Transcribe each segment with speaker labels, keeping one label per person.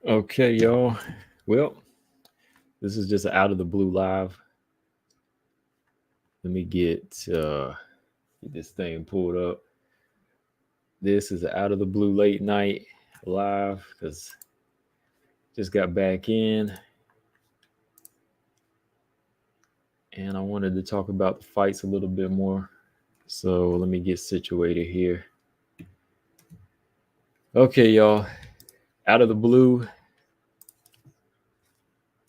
Speaker 1: Okay, y'all. Well, this is just an out of the blue live. Let me get this thing pulled up. This is an out of the blue late night live because just got back in and I wanted to talk about the fights a little bit more. So let me get situated here. Okay, y'all. Out of the blue.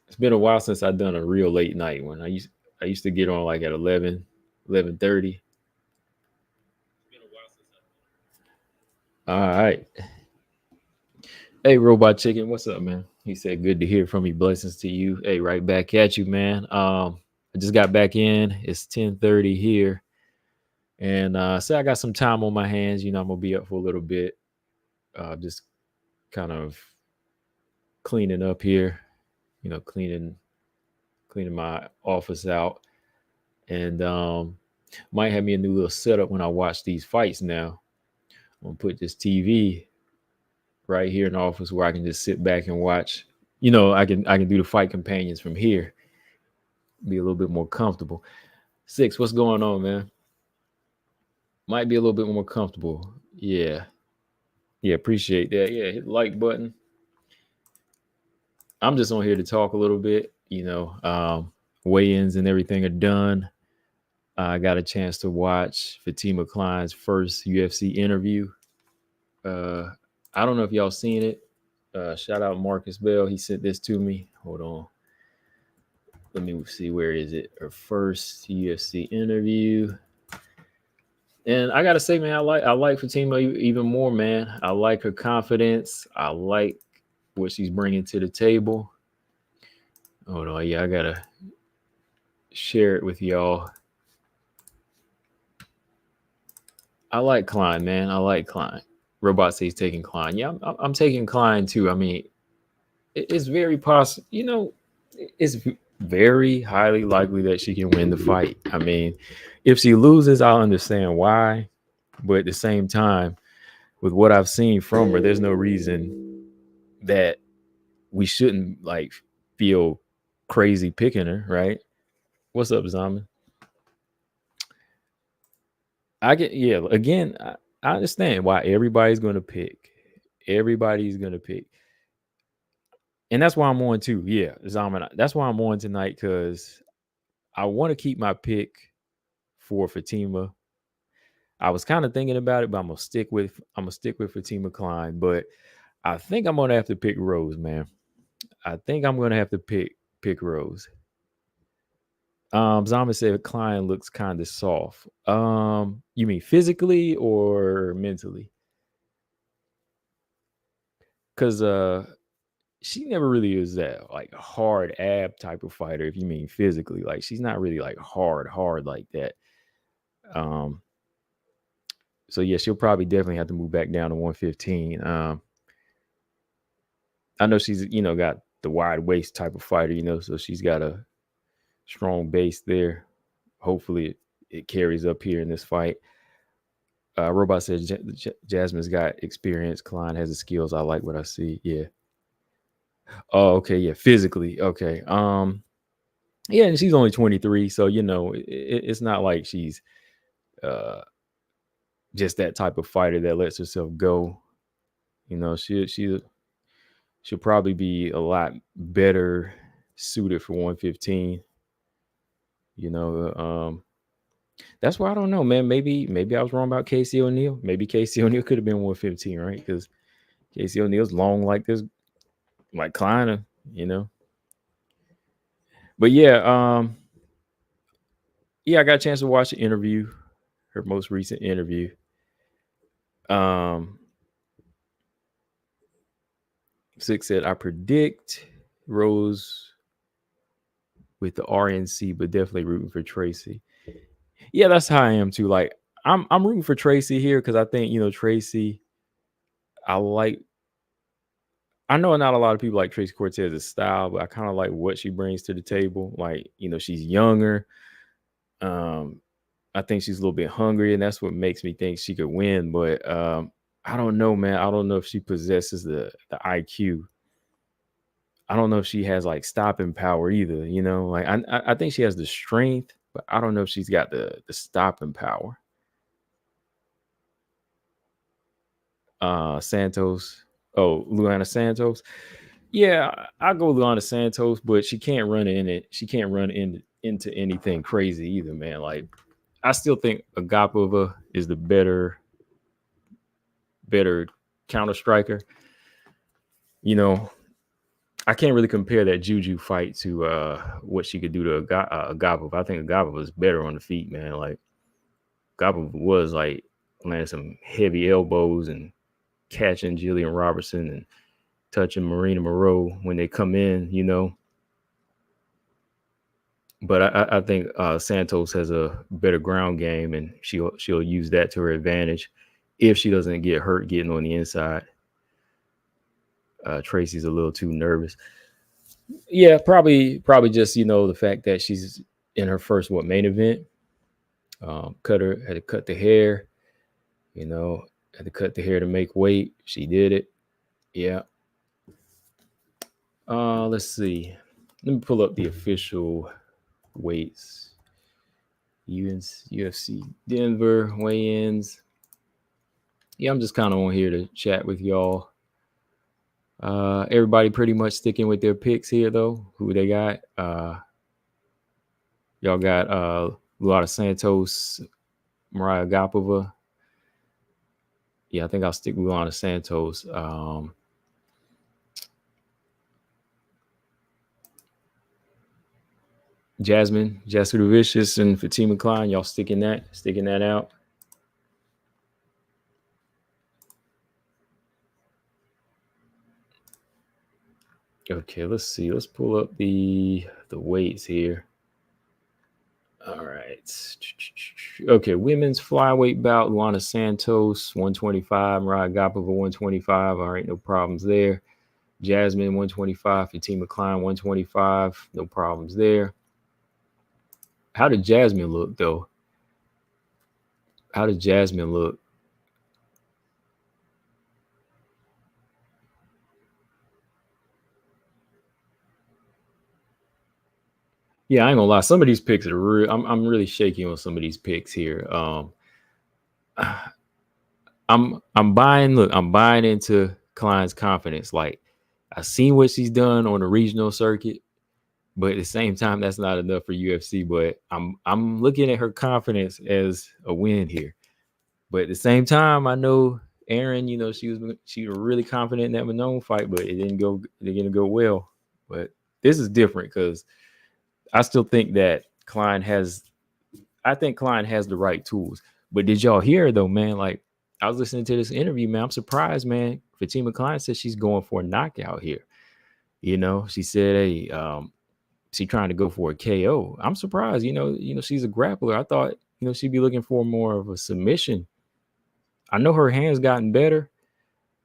Speaker 1: It's been a while since I've done a real late night one. I used to get on like at 11, 11:30. All right. Hey, Robot Chicken, what's up, man? He said, "Good to hear from you. Blessings to you." Hey, right back at you, man. I just got back in. It's 10:30 here, and so I got some time on my hands. I'm gonna be up for a little bit. Just kind of cleaning up here. Cleaning my office out, and might have me a new little setup when I watch these fights. Now I'm gonna put this TV right here in the office where I can just sit back and watch. I can do the fight companions from here, be a little bit more comfortable. Six, what's going on, man? Might be a little bit more comfortable. Yeah. Yeah, appreciate that. Yeah, hit the like button. I'm just on here to talk a little bit. Weigh-ins and everything are done. I got a chance to watch Fatima Kline's first UFC interview. Uh, I don't know if y'all seen it. Shout out Marcus Bell. He sent this to me. Hold on. Let me see, where is it? Her first UFC interview. And I gotta say, man, I like Fatima even more, man. I like her confidence. I like what she's bringing to the table. Hold on, yeah, I gotta share it with y'all. I like Kline, man. I like Kline. Robot says taking Kline. Yeah, I'm taking Kline too. I mean, it's very possible. It's very highly likely that she can win the fight. I mean, if she loses, I'll understand why. But at the same time, with what I've seen from her, there's no reason that we shouldn't like feel crazy picking her, right? What's up, Zaman? I get yeah. Again, I understand why everybody's going to pick. Everybody's going to pick, and that's why I'm on too. Yeah, Zaman. That's why I'm on tonight because I want to keep my pick for Fatima. I was kind of thinking about it, but I'm gonna stick with Fatima Kline. But I think I'm gonna have to pick Rose, man. I think I'm gonna have to pick Rose. Zama said Klein looks kind of soft. You mean physically or mentally? Because she never really is that like hard ab type of fighter. If you mean physically, like she's not really like hard like that. Um, so yeah, she'll probably definitely have to move back down to 115. I know she's got the wide waist type of fighter, so she's got a strong base there. Hopefully, it carries up here in this fight. Robot says Jasmine's got experience. Kline has the skills. I like what I see. Yeah. Oh, okay. Yeah. Physically. Okay. Yeah, and she's only 23, so it's not like she's uh just that type of fighter that lets herself go. She'll probably be a lot better suited for 115. You know, that's why I don't know, man. Maybe I was wrong about Casey O'Neill. Maybe Casey O'Neill could have been 115, right? Because Casey O'Neill's long like this, like Kleiner, you know. But yeah, I got a chance to watch the interview, her most recent interview. Um, Six said, I predict Rose with the RNC, but definitely rooting for Tracy. Yeah, that's how I am too. Like I'm rooting for Tracy here because I think Tracy. I like. I know not a lot of people like Tracy Cortez's style, but I kind of like what she brings to the table. Like she's younger. Um, I think she's a little bit hungry, and that's what makes me think she could win. But I don't know, man. I don't know if she possesses the IQ. I don't know if she has like stopping power either. Like I think she has the strength, but I don't know if she's got the stopping power. Santos. Oh, Luana Santos. Yeah, I go Luana Santos, but she can't run in it. She can't run into anything crazy either, man. Like I still think Agapova is the better counter striker. I can't really compare that Juju fight to what she could do to Agapova. I think Agapova was better on the feet, man. Like Agapova was like landing some heavy elbows and catching Jillian Robertson and touching Marina Moreau when they come in. But I think Santos has a better ground game, and she'll use that to her advantage if she doesn't get hurt getting on the inside. Tracy's a little too nervous. Yeah, probably just the fact that she's in her first main event. Had to cut the hair, had to cut the hair to make weight. She did it. Yeah. Let's see. Let me pull up the official weights. UFC Denver weigh-ins. Yeah, I'm just kind of on here to chat with y'all. Everybody pretty much sticking with their picks here, though. Who they got? Y'all got Luana Santos, Mariah Agapova. Yeah, I think I'll stick with Luana Santos. Jasmine Vicious, and Fatima Kline. Y'all sticking that out. Okay, let's see. Let's pull up the weights here. All right. Okay, women's flyweight bout, Luana Santos, 125, Mariah Agapova, 125. All right, no problems there. Jasmine, 125, Fatima Kline, 125. No problems there. How did Jasmine look, though? How did Jasmine look? Yeah, I ain't gonna lie. Some of these picks are real. I'm really shaky on some of these picks here. I'm buying. Look, I'm buying into Kline's confidence. Like I've seen what she's done on the regional circuit, but at the same time, that's not enough for UFC. But I'm looking at her confidence as a win here. But at the same time, I know Erin. She was really confident in that Manone fight, but it didn't go well. But this is different because I still think that Kline has the right tools. But did y'all hear though, man? Like I was listening to this interview, man. I'm surprised, man. Fatima Kline said she's going for a knockout here. She said, "Hey, she's trying to go for a KO." I'm surprised. She's a grappler. I thought, she'd be looking for more of a submission. I know her hands gotten better,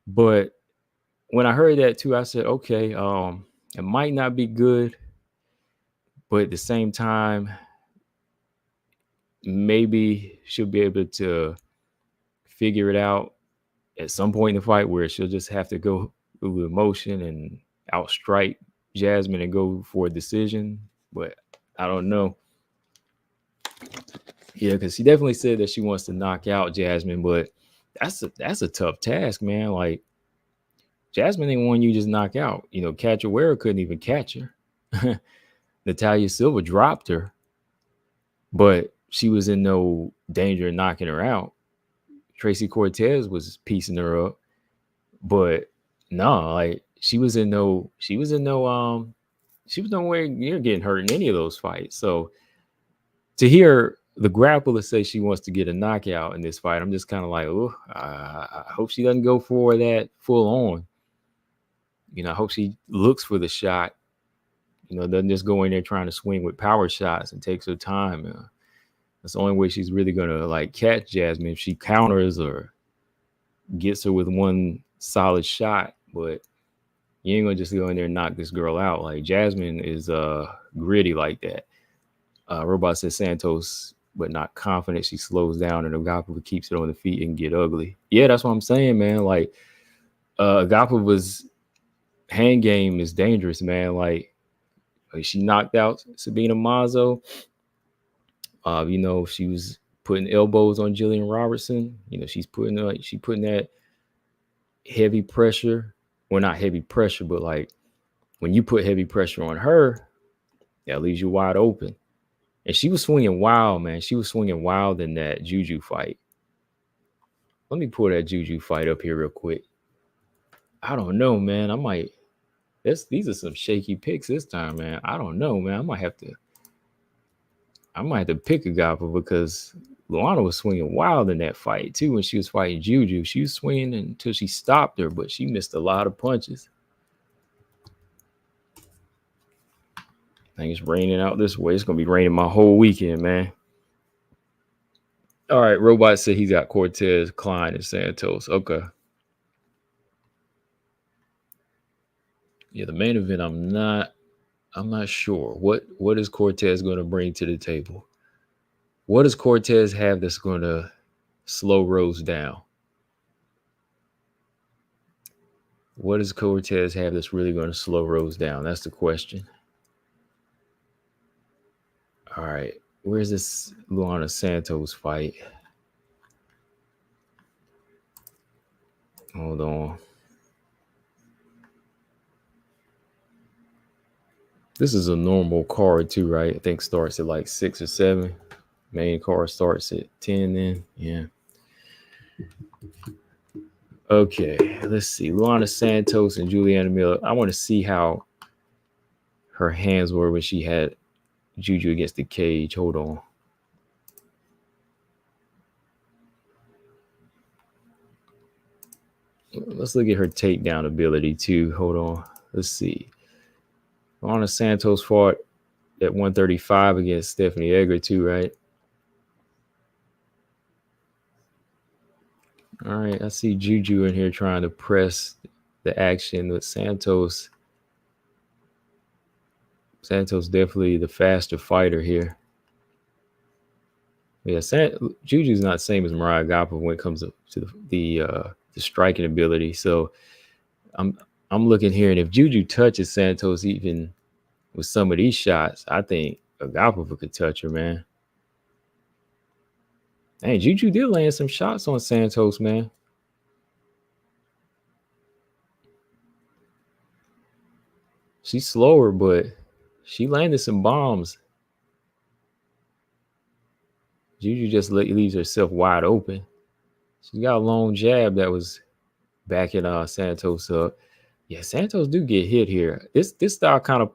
Speaker 1: but when I heard that too, I said, okay, it might not be good, but at the same time, maybe she'll be able to figure it out at some point in the fight where she'll just have to go through emotion and outstrike Jasmine and go for a decision. But I don't know. Yeah, because she definitely said that she wants to knock out Jasmine, but that's a tough task, man. Like Jasmine ain't one you just knock out. Cachoeira couldn't even catch her. Natalia Silva dropped her, but she was in no danger of knocking her out. Tracy Cortez was piecing her up, but no, like she was nowhere near getting hurt in any of those fights. So to hear the grappler say she wants to get a knockout in this fight, I'm just kind of like, oh, I hope she doesn't go for that full on. I hope she looks for the shot. Doesn't just go in there trying to swing with power shots and takes her time. That's the only way she's really gonna like catch Jasmine, if she counters or gets her with one solid shot. But you ain't gonna just go in there and knock this girl out. Like Jasmine is gritty like that. Robot says Santos, but not confident. She slows down and Agapova keeps it on the feet and get ugly. Yeah, that's what I'm saying, man. Like Agapova was hand game is dangerous, man. Like she knocked out Sabina Mazo. She was putting elbows on Jillian Robertson. She's putting that heavy pressure. Well, not heavy pressure, but like when you put heavy pressure on her, that leaves you wide open. And she was swinging wild, man. She was swinging wild in that Juju fight. Let me pull that Juju fight up here real quick. I don't know, man. These are some shaky picks this time, man. I don't know, man. I might have to pick Agapova because Luana was swinging wild in that fight too when she was fighting Juju. She was swinging until she stopped her, but she missed a lot of punches. I think it's raining out this way. It's going to be raining my whole weekend, man. All right, Robot said he's got Cortez, Kline, and Santos. Okay. Yeah, the main event, I'm not sure. What is Cortez going to bring to the table? What does Cortez have that's going to slow Rose down? What does Cortez have that's really going to slow Rose down? That's the question. All right. Where's this Luana Santos fight? Hold on. This is a normal card too, right? I think starts at like 6 or 7. Main card starts at 10 then. Yeah. Okay, let's see. Luana Santos and Juliana Miller. I want to see how her hands were when she had Juju against the cage. Hold on. Let's look at her takedown ability too. Hold on. Let's see. Luana Santos fought at 135 against Stephanie Egger too, right? All right, I see Juju in here trying to press the action with Santos. Santos definitely the faster fighter here. Yeah, Juju's not the same as Mariah Agapova when it comes to the striking ability. So I'm looking here, and if Juju touches Santos even with some of these shots, I think Agapova could touch her, man. Hey, Juju did land some shots on Santos, man. She's slower, but she landed some bombs. Juju just leaves herself wide open. She got a long jab that was backing Santos up. Yeah, Santos do get hit here. This style kind of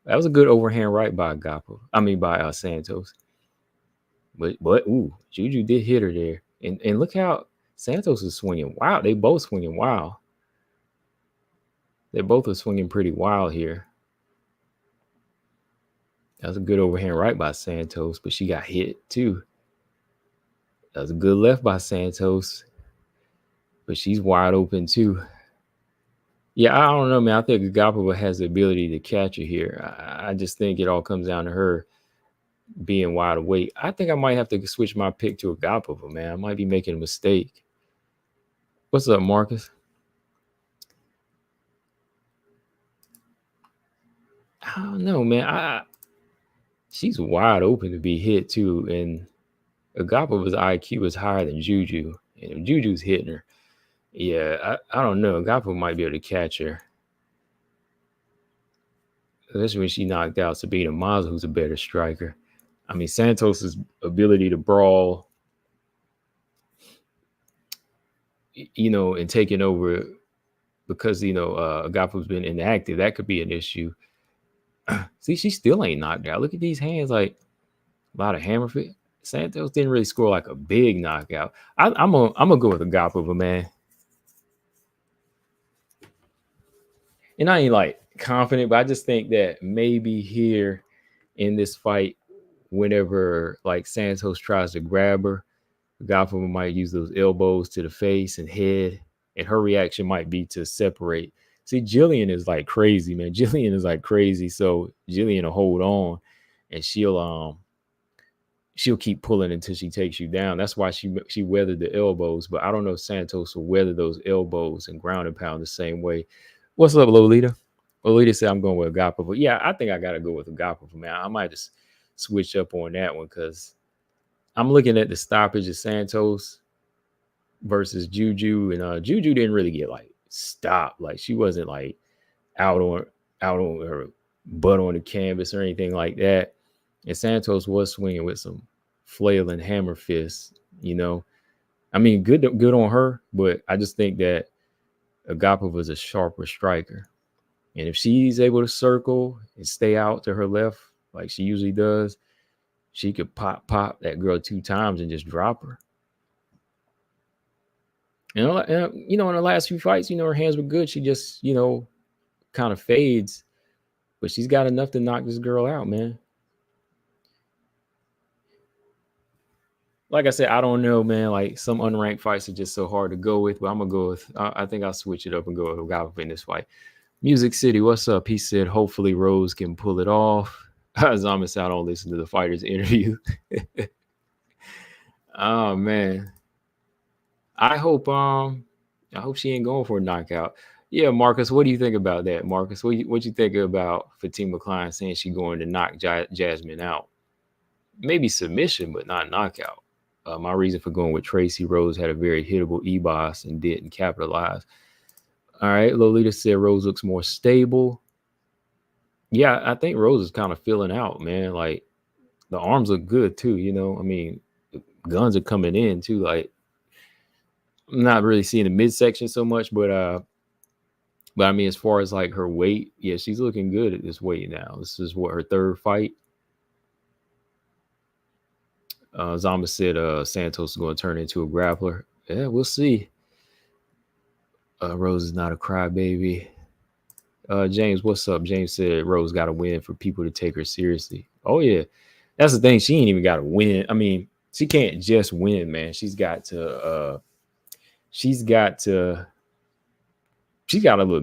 Speaker 1: that was a good overhand right by by Santos. But Juju did hit her there. And look how Santos is swinging wild. They both swinging wild. They both are swinging pretty wild here. That was a good overhand right by Santos, but she got hit too. That was a good left by Santos, but she's wide open too. Yeah, I don't know, man. I think Agapova has the ability to catch her here. I just think it all comes down to her being wide awake. I think I might have to switch my pick to Agapova, man. I might be making a mistake. What's up, Marcus? I don't know, man. She's wide open to be hit too, and Agapova's IQ is higher than Juju, and if Juju's hitting her, yeah, I don't know. Agapova might be able to catch her, especially when she knocked out Sabina Mazo, who's a better striker. I mean, Santos's ability to brawl, and taking over because Agapova's been inactive, that could be an issue. See, she still ain't knocked out. Look at these hands, like a lot of hammer fit. Santos didn't really score like a big knockout. I'm gonna go with Agapova, man. And I ain't like confident, but I just think that maybe here in this fight, whenever like Santos tries to grab her, Agapova might use those elbows to the face and head, and her reaction might be to separate. See, Jillian is like crazy, man. Jillian is like crazy. So Jillian will hold on, and she'll keep pulling until she takes you down. That's why she weathered the elbows. But I don't know if Santos will weather those elbows and ground and pound the same way. What's up, Lolita? Lolita said I'm going with Agapova. Yeah, I think I gotta go with Agapova, man. I might just switch up on that one because I'm looking at the stoppage of Santos versus Juju, and Juju didn't really get like stopped. Like she wasn't like out on out on her butt on the canvas or anything like that. And Santos was swinging with some flailing hammer fists. I mean, good on her, but I just think that Agapova was a sharper striker. And if she's able to circle and stay out to her left like she usually does, she could pop that girl 2 times and just drop her. In the last few fights, her hands were good. She just, kind of fades, but she's got enough to knock this girl out, man. Like I said, I don't know, man. Like some unranked fights are just so hard to go with, but I'm gonna go with. I think I'll switch it up and go with Gallup in this fight. Music City, what's up? He said, hopefully Rose can pull it off. Zamas, I don't listen to the fighter's interview. Oh man, I hope she ain't going for a knockout. Yeah, Marcus, what do you think about that, Marcus? What you think about Fatima Kline saying she's going to knock Jasmine out? Maybe submission, but not knockout. My reason for going with Tracy, Rose had a very hittable EBOS and didn't capitalize. All right, Lolita said Rose looks more stable. Yeah, I think Rose is kind of filling out, man. Like the arms look good too, I mean, the guns are coming in too. Like I'm not really seeing the midsection so much, but I mean, as far as like her weight, yeah, she's looking good at this weight now. This is what, her third fight. Zama said Santos is going to turn into a grappler. Yeah, we'll see. Rose is not a crybaby. James, what's up? James said Rose got to win for people to take her seriously. Oh, yeah. That's the thing. She ain't even got to win. I mean, she can't just win, man. She's got to look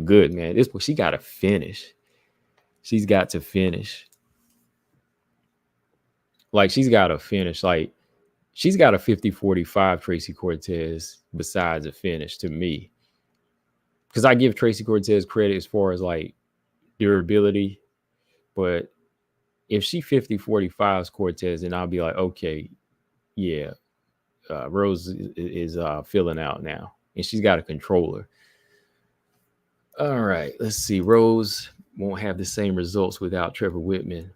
Speaker 1: good, man. She got to finish. She's got to finish. Like, she's got to finish. Like, she's got a 50-45 Tracy Cortez besides a finish to me. Because I give Tracy Cortez credit as far as, like, durability. But if she 50-45s Cortez, then I'll be like, okay, yeah, Rose is filling out now. And she's got a controller. All right, let's see. Rose won't have the same results without Trevor Whitman.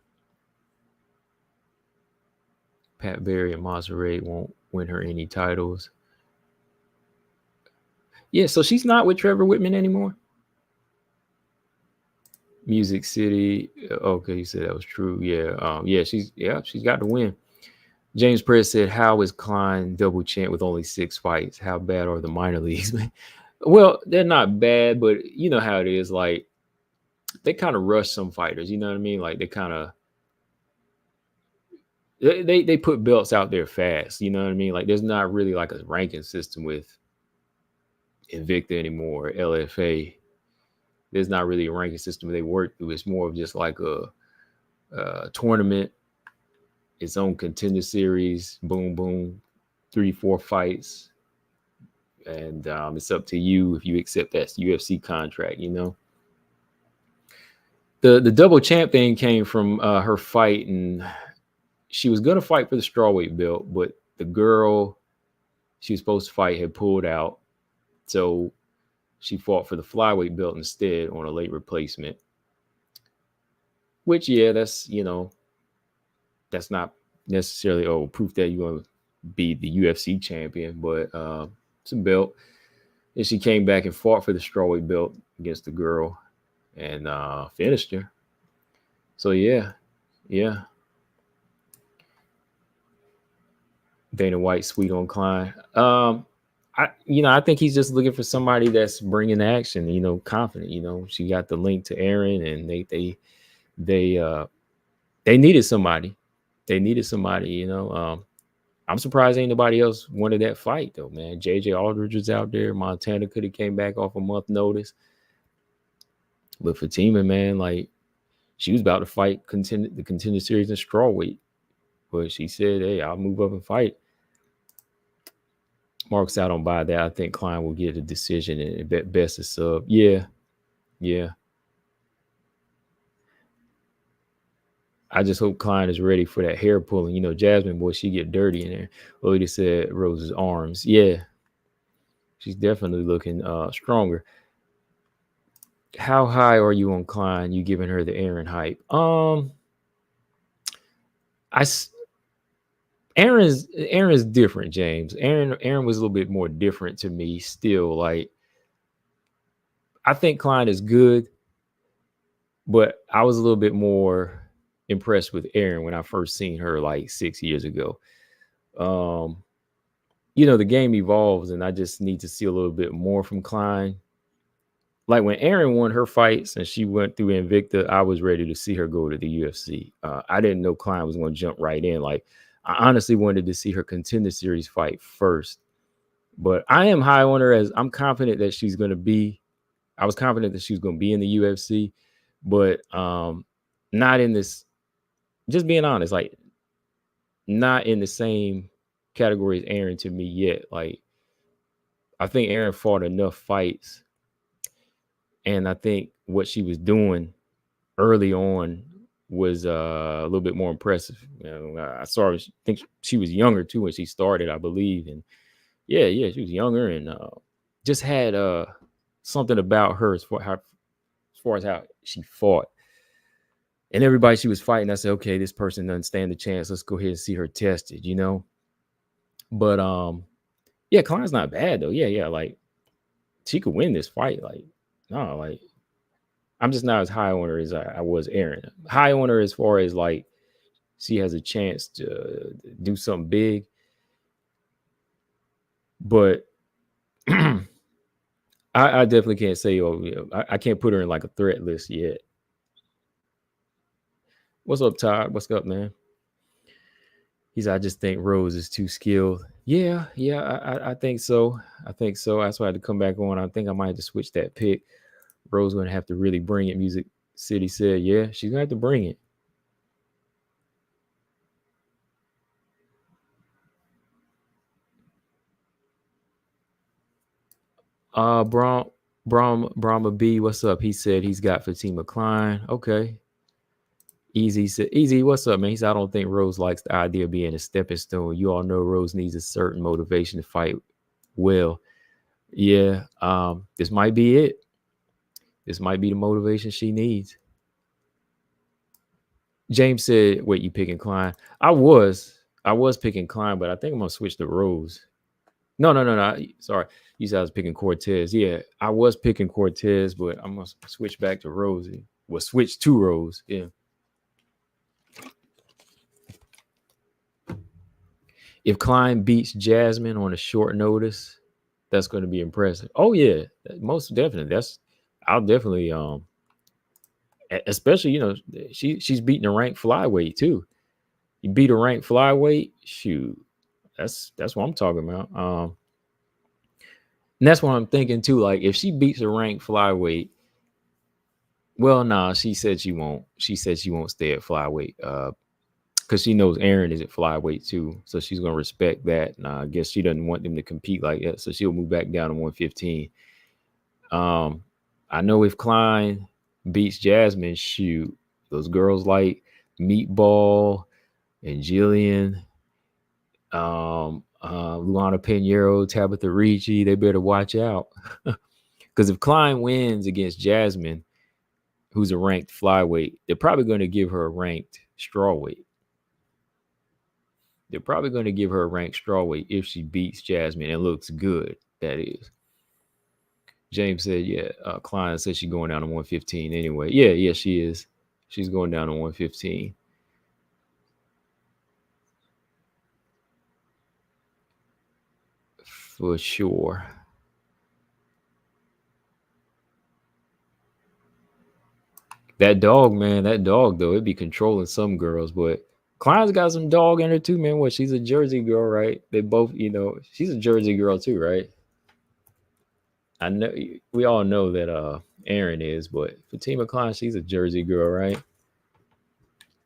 Speaker 1: Pat Barry and Monserrate won't win her any titles. Yeah, so she's not with Trevor Whitman anymore. Music City. Okay, you said that was true. Yeah. She's got to win. James Perez said, how is Kline double champ with only 6 fights? How bad are the minor leagues? Well, they're not bad, but you know how it is. Like, they kind of rush some fighters. You know what I mean? Like, they kind of they put belts out there fast. You know what I mean? Like, there's not really like a ranking system with Invicta anymore, LFA. There's not really a ranking system they work through. It's more of just like a tournament, its own contender series, boom, boom, 3-4 fights. And it's up to you if you accept that UFC contract, The double champ thing came from her fight, and she was going to fight for the strawweight belt, but the girl she was supposed to fight had pulled out. So she fought for the flyweight belt instead on a late replacement. Which, yeah, that's not necessarily proof that you're going to be the UFC champion, but it's a belt. And she came back and fought for the strawweight belt against the girl and finished her. So yeah. Dana White, sweet on Kline. I think he's just looking for somebody that's bringing action, confident. She got the link to Aaron, and they needed somebody. I'm surprised ain't nobody else wanted that fight though, man. JJ Aldridge was out there. Montana could have came back off a month notice. But Fatima, man, like, she was about to fight the contender series in strawweight. But she said, hey, I'll move up and fight. Mark's out on buy that. I think Kline will get a decision and best a sub. Yeah. Yeah. I just hope Kline is ready for that hair pulling. You know, Jasmine, boy, she get dirty in there. Well, they said Rose's arms. Yeah, she's definitely looking stronger. How high are you on Kline? You giving her the Aaron hype? I s- Aaron's different, James. Aaron was a little bit more different to me. Still, like I think Kline is good, but I was a little bit more impressed with Aaron when I first seen her like 6 years ago. Um, you know, the game evolves, and I just need to see a little bit more from Kline. Like when Aaron won her fights and she went through Invicta, I was ready to see her go to the UFC. I didn't know Kline was going to jump right in. Like I honestly wanted to see her Contender Series fight first, but I am high on her as I'm confident that she's going to be. I was confident that she was going to be in the UFC, but not in this. Just being honest, like not in the same category as Aaron to me yet. Like I think Aaron fought enough fights, and I think what she was doing early on was a little bit more impressive. You know, I saw her, I think she was younger too when she started, I believe. And yeah, she was younger and just had something about her as how she fought. And everybody she was fighting, I said, okay, this person doesn't stand a chance. Let's go ahead and see her tested, you know. But yeah, Kline's not bad though. Yeah, like she could win this fight. Like, no, like I'm just not as high on her as I was Aaron. High on her as far as like she has a chance to do something big. But I definitely can't say, oh, yeah, I can't put her in like a threat list yet. What's up, Todd? What's up, man? He's, I just think Rose is too skilled. Yeah, I think so. I think so. That's why I had to come back on. I think I might have to switch that pick. Rose going to have to really bring it. Music City said, yeah, she's going to have to bring it. Brahma B, what's up? He said he's got Fatima Kline. Okay. Easy said, Easy, what's up, man? He said, I don't think Rose likes the idea of being a stepping stone. You all know Rose needs a certain motivation to fight well. Yeah, this might be it. This might be the motivation she needs. James said, wait, you picking Kline? I was picking Kline, but I think I'm gonna switch to Rose. No. Sorry. You said I was picking Cortez. Yeah, I was picking Cortez, but I'm gonna switch back to Rose. Well, switch to Rose. Yeah. If Kline beats Jasmine on a short notice, that's going to be impressive. Oh yeah, most definitely. I'll definitely especially she's beating a ranked flyweight too. You beat a ranked flyweight, shoot. That's what I'm talking about. And that's what I'm thinking too. Like if she beats a ranked flyweight, well, nah, she said she won't. She said she won't stay at flyweight. Because she knows Aaron is at flyweight too, so she's gonna respect that. And I guess she doesn't want them to compete like that, so she'll move back down to 115. I know if Kline beats Jasmine, shoot, those girls like Meatball and Jillian, Luana Pinheiro, Tabitha Ricci, they better watch out. Because if Kline wins against Jasmine, who's a ranked flyweight, they're probably going to give her a ranked strawweight. They're probably going to give her a ranked strawweight if she beats Jasmine and looks good. That is. James said, yeah. Kline said she's going down to 115 anyway. Yeah, she is. She's going down to 115. For sure. That dog, man, that dog, though, it'd be controlling some girls, but Kline's got some dog in her too, man. What? She's a Jersey girl, right? They both, she's a Jersey girl too, right? I know we all know that Aaron is, but Fatima Kline, she's a Jersey girl, right?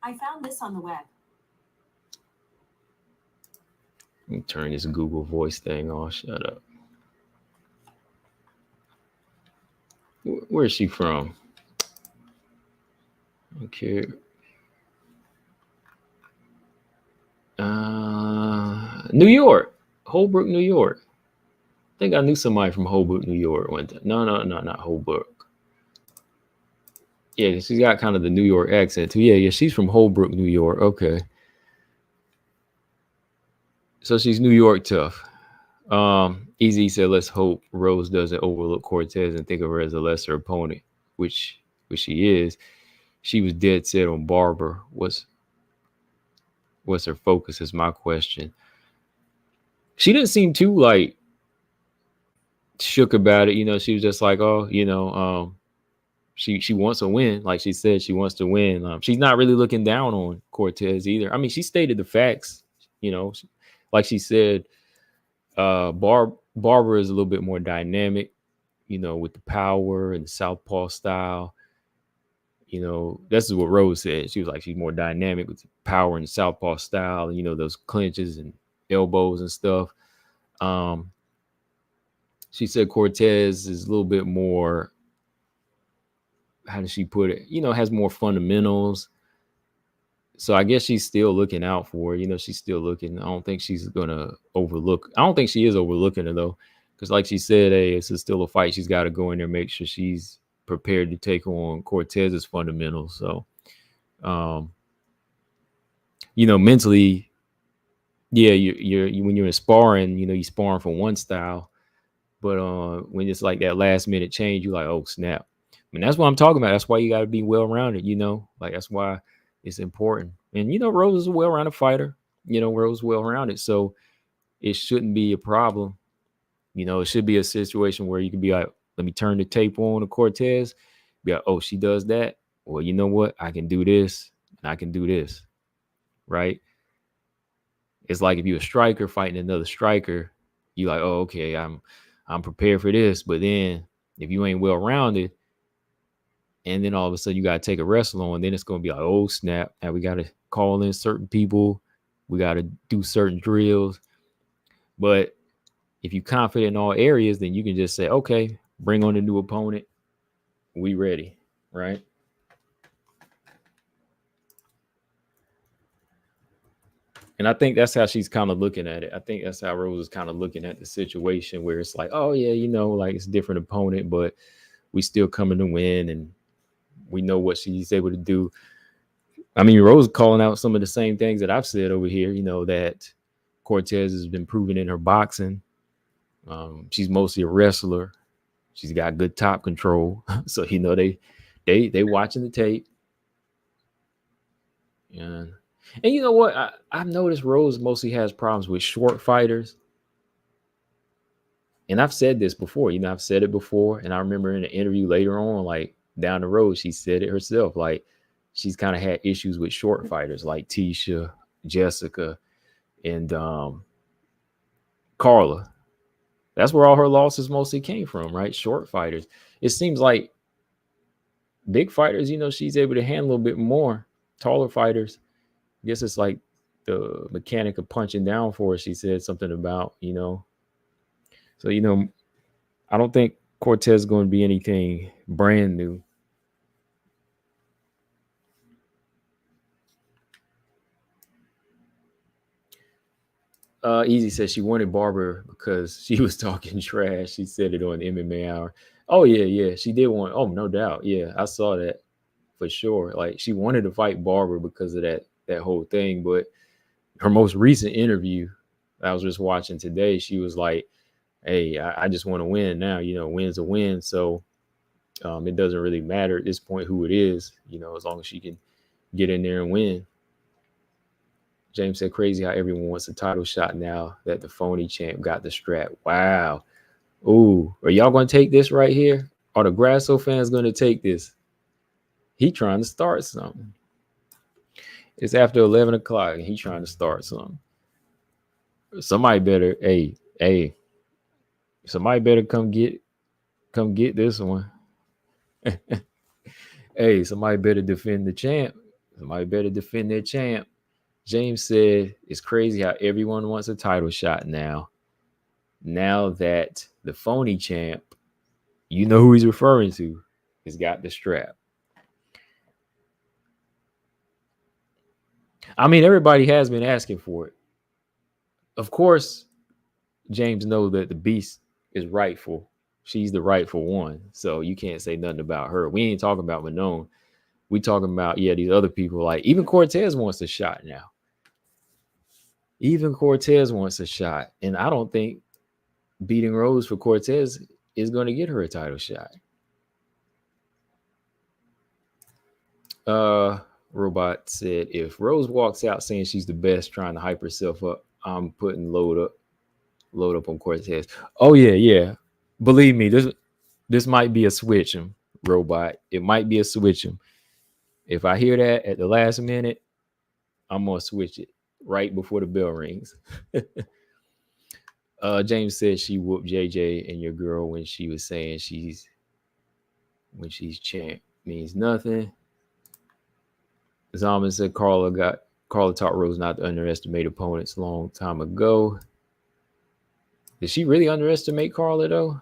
Speaker 2: I found this on the web.
Speaker 1: Let me turn this Google Voice thing off. Shut up. Where is she from? Okay. New York, Holbrook, New York. I think I knew somebody from Holbrook, New York one time. No, not Holbrook. Yeah, she's got kind of the New York accent too. Yeah, she's from Holbrook, New York. Okay. So she's New York tough. Easy said, let's hope Rose doesn't overlook Cortez and think of her as a lesser opponent, which she is. She was dead set on Barber. What's her focus is my question. She didn't seem too like shook about it. She was just like, oh, she wants a win. Like she said, she wants to win. She's not really looking down on Cortez either. I mean, she stated the facts, like she said, Barber is a little bit more dynamic, with the power and the southpaw style. This is what Rose said. She was like, she's more dynamic with the power and the southpaw style, and, those clinches and elbows and stuff. She said Cortez is a little bit more, how does she put it? Has more fundamentals. So I guess she's still looking out for her. She's still looking. I don't think she's gonna overlook. I don't think she is overlooking her though, because like she said, hey, it's still a fight. She's got to go in there, make sure she's prepared to take on Cortez's fundamentals. So, mentally, yeah, you when you're in sparring, you're sparring for one style, but when it's like that last minute change, you're like, oh snap. I mean, that's what I'm talking about. That's why you got to be well rounded. Like that's why it's important. And Rose is a well rounded fighter. Rose is well rounded, so it shouldn't be a problem. It should be a situation where you can be like, let me turn the tape on to Cortez. Be like, oh, she does that. Well, you know what? I can do this and I can do this. Right? It's like if you're a striker fighting another striker, you like, oh, okay, I'm prepared for this. But then if you ain't well rounded, and then all of a sudden you got to take a wrestle on, then it's going to be like, oh, snap. Now we got to call in certain people. We got to do certain drills. But if you're confident in all areas, then you can just say, okay, bring on a new opponent. We ready, right? And I think that's how she's kind of looking at it. I think that's how Rose is kind of looking at the situation where it's like, oh, yeah, like it's a different opponent, but we still coming to win and we know what she's able to do. I mean, Rose calling out some of the same things that I've said over here, that Cortez has been proven in her boxing. She's mostly a wrestler. She's got good top control. So, they watching the tape. And you know what? I've noticed Rose mostly has problems with short fighters. And I've said this before, I've said it before. And I remember in an interview later on, like down the road, she said it herself. Like she's kind of had issues with short fighters like Tisha, Jessica, and Carla. That's where all her losses mostly came from, right? Short fighters. It seems like big fighters, she's able to handle a little bit more. Taller fighters, I guess it's like the mechanic of punching down for her. She said something about, So, I don't think Cortez is going to be anything brand new. Easy says she wanted Barber because she was talking trash. She said it on the MMA Hour. Oh, yeah. She did want. Oh, no doubt. Yeah, I saw that for sure. Like she wanted to fight Barber because of that whole thing. But her most recent interview I was just watching today, she was like, hey, I just want to win now. Win's a win. So it doesn't really matter at this point who it is, as long as she can get in there and win. James said, crazy how everyone wants a title shot now that the phony champ got the strap. Wow. Ooh, are y'all going to take this right here? Are the Grasso fans going to take this? He trying to start something. It's after 11 o'clock and he trying to start something. Somebody better, hey, somebody better come get this one. Hey, somebody better defend the champ. Somebody better defend their champ. James said, it's crazy how everyone wants a title shot now. Now that the phony champ You know who he's referring to. He's got the strap. I mean, everybody has been asking for it. Of course, James knows that the beast is rightful. She's the rightful one. So you can't say nothing about her. We ain't talking about Manon. We talking about, these other people. Like, even Cortez wants a shot now. Even Cortez wants a shot. And I don't think beating Rose for Cortez is going to get her a title shot. Robot said, if Rose walks out saying she's the best, trying to hype herself up, I'm putting load up on Cortez. Oh yeah. Believe me, this might be a switch 'em, Robot. It might be a switch 'em. If I hear that at the last minute, I'm gonna switch it right before the bell rings. James said she whooped JJ and your girl when she was saying she's champ means nothing. Zalman said Carla taught Rose not to underestimate opponents a long time ago. Did she really underestimate Carla though?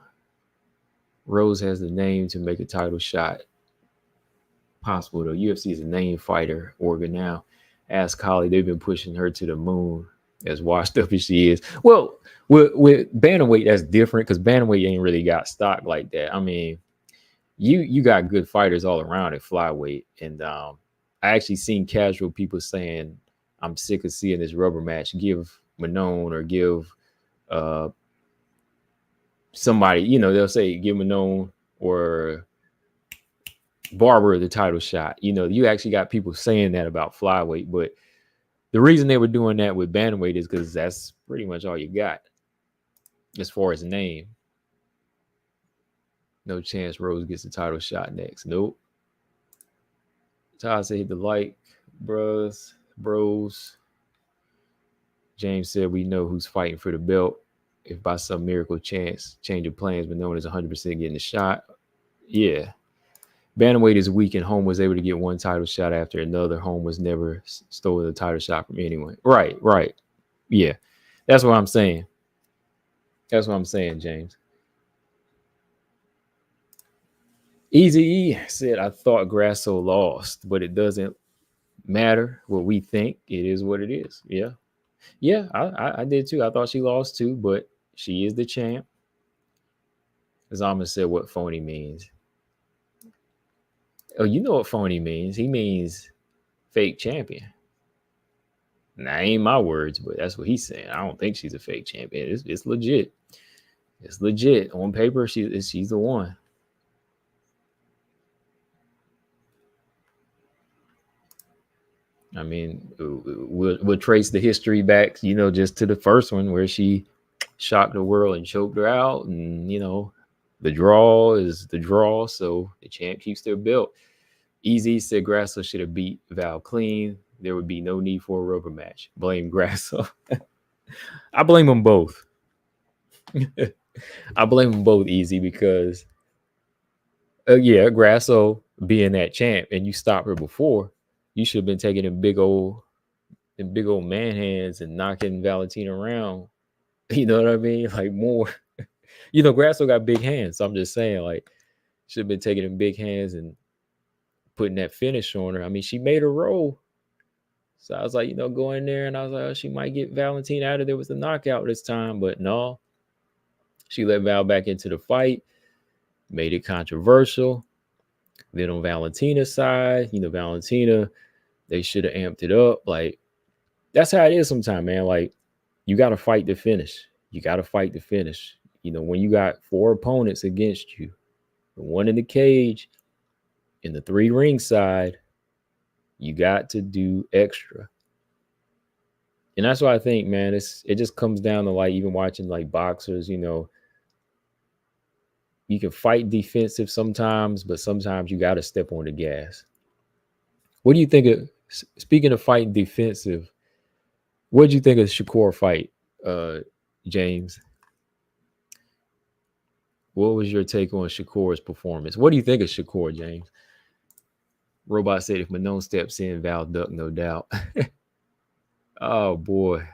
Speaker 1: Rose has the name to make a title shot possible though. UFC is a name fighter organ now. Ask Holly, they've been pushing her to the moon, as washed up as she is. Well, with bantamweight, that's different because bantamweight ain't really got stock like that. I mean, you got good fighters all around at flyweight, and I actually seen casual people saying, "I'm sick of seeing this rubber match. Give Manon or give somebody, they'll say give Manon or Barber the title shot." You actually got people saying that about flyweight, but the reason they were doing that with bantamweight is because that's pretty much all you got as far as name. No chance Rose gets the title shot next. Nope. Todd said hit the like, bros. James said we know who's fighting for the belt. If by some miracle chance change of plans, but no one is 100% getting the shot. Yeah. Bantamweight is weak, and Home was able to get one title shot after another. Home was never stolen a title shot from anyone. Right. Yeah. That's what I'm saying. James. Easy E said, I thought Grasso lost, but it doesn't matter what we think. It is what it is. Yeah, I did too. I thought she lost too, but she is the champ. Zama said what phony means. Oh, you know what phony means. He means fake champion. Now, ain't my words, but that's what he's saying. I don't think she's a fake champion. It's legit. It's legit. On paper, she's the one. I mean, we'll trace the history back, just to the first one where she shocked the world and choked her out. And, the draw is the draw. So the champ keeps their belt. Easy said Grasso should have beat Val clean. There would be no need for a rubber match. Blame Grasso. I blame them both. I blame them both, Easy, because, Grasso being that champ and you stopped her before, you should have been taking them big old man hands and knocking Valentina around. You know what I mean? Like more. Grasso got big hands. So I'm just saying, like, should have been taking them big hands and putting that finish on her. I mean, she made her roll. So I was like, go in there, and I was like, oh, she might get Valentina out of there with a knockout this time. But no, she let Val back into the fight, made it controversial. Then on Valentina's side, Valentina, they should have amped it up. Like, that's how it is sometimes, man. Like, you got to fight to finish. When you got 4 opponents against you, the 1 in the cage and the 3 ringside, you got to do extra. And that's why I think, man, it just comes down to, like, even watching, like, boxers, you can fight defensive sometimes, but sometimes you got to step on the gas. What do you think of, speaking of fighting defensive, what did you think of Shakur fight, James? What was your take on Shakur's performance? What do you think of Shakur, James? Robot said if Manon steps in, Val duck, no doubt. Oh, boy.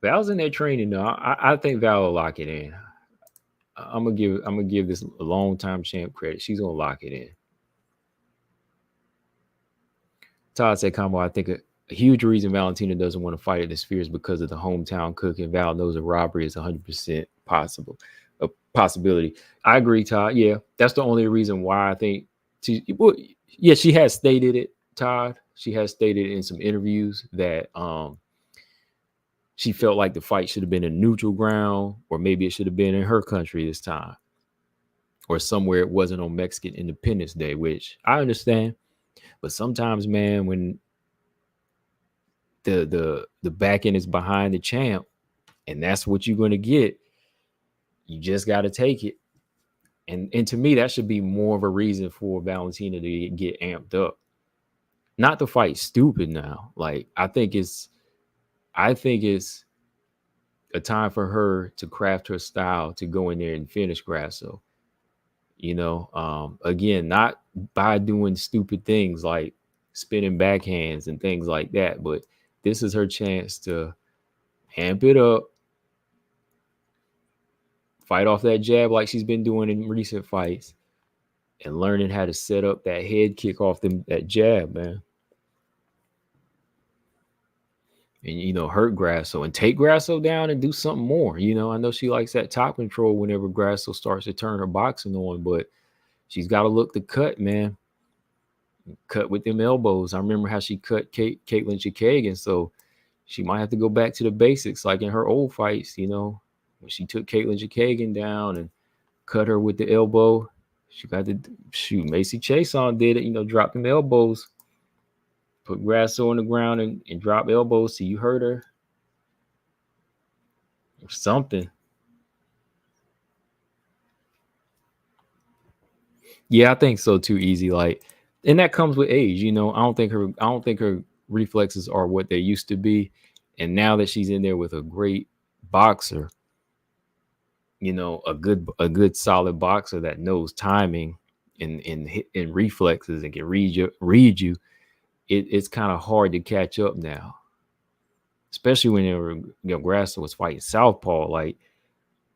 Speaker 1: Val's in there training, though. I think Val will lock it in. I'm gonna give this a long time champ credit. She's gonna lock it in. Todd said, "Combo, I think a huge reason Valentina doesn't want to fight at the Sphere is because of the hometown cooking. Val knows a robbery is 100% possible, a possibility." I agree, Todd. Yeah, that's the only reason why I think well, yeah, she has stated it, Todd. She has stated in some interviews that she felt like the fight should have been in neutral ground, or maybe it should have been in her country this time, or somewhere it wasn't on Mexican Independence Day, which I understand. But sometimes, man, when the back end is behind the champ, and that's what you're gonna get, you just got to take it. And to me, that should be more of a reason for Valentina to get amped up, not to fight stupid now. Like I think it's a time for her to craft her style to go in there and finish Grasso. Again, not by doing stupid things like spinning backhands and things like that, but this is her chance to amp it up, fight off that jab like she's been doing in recent fights, and learning how to set up that head kick off that jab, man. And hurt Grasso and take Grasso down and do something more. I know she likes that top control whenever Grasso starts to turn her boxing on, but she's got to look to cut, man. Cut with them elbows. I remember how she cut Caitlin Chikagan, so she might have to go back to the basics like in her old fights, when she took Caitlin Chikagan down and cut her with the elbow. She got to shoot. Macy Chason did it, drop them elbows, put Grasso on the ground and drop elbows. So you hurt her or something. Yeah, I think so too. Easy, like, and that comes with age. I don't think her reflexes are what they used to be. And now that she's in there with a great boxer, a good solid boxer that knows timing and reflexes and can read you, it's kind of hard to catch up now. Especially when Grasso was fighting southpaw, like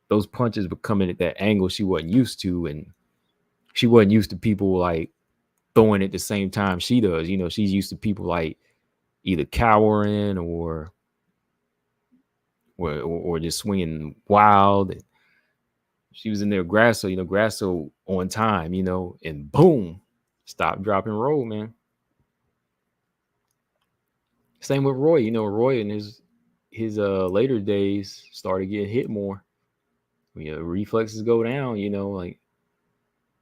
Speaker 1: those punches were coming at that angle she wasn't used to, and she wasn't used to people like throwing at the same time she does. She's used to people like either cowering or just swinging wild. She was in there, Grasso on time, and boom, stop, drop, and roll, man. Same with Roy. Roy in his later days started getting hit more. Reflexes go down. Like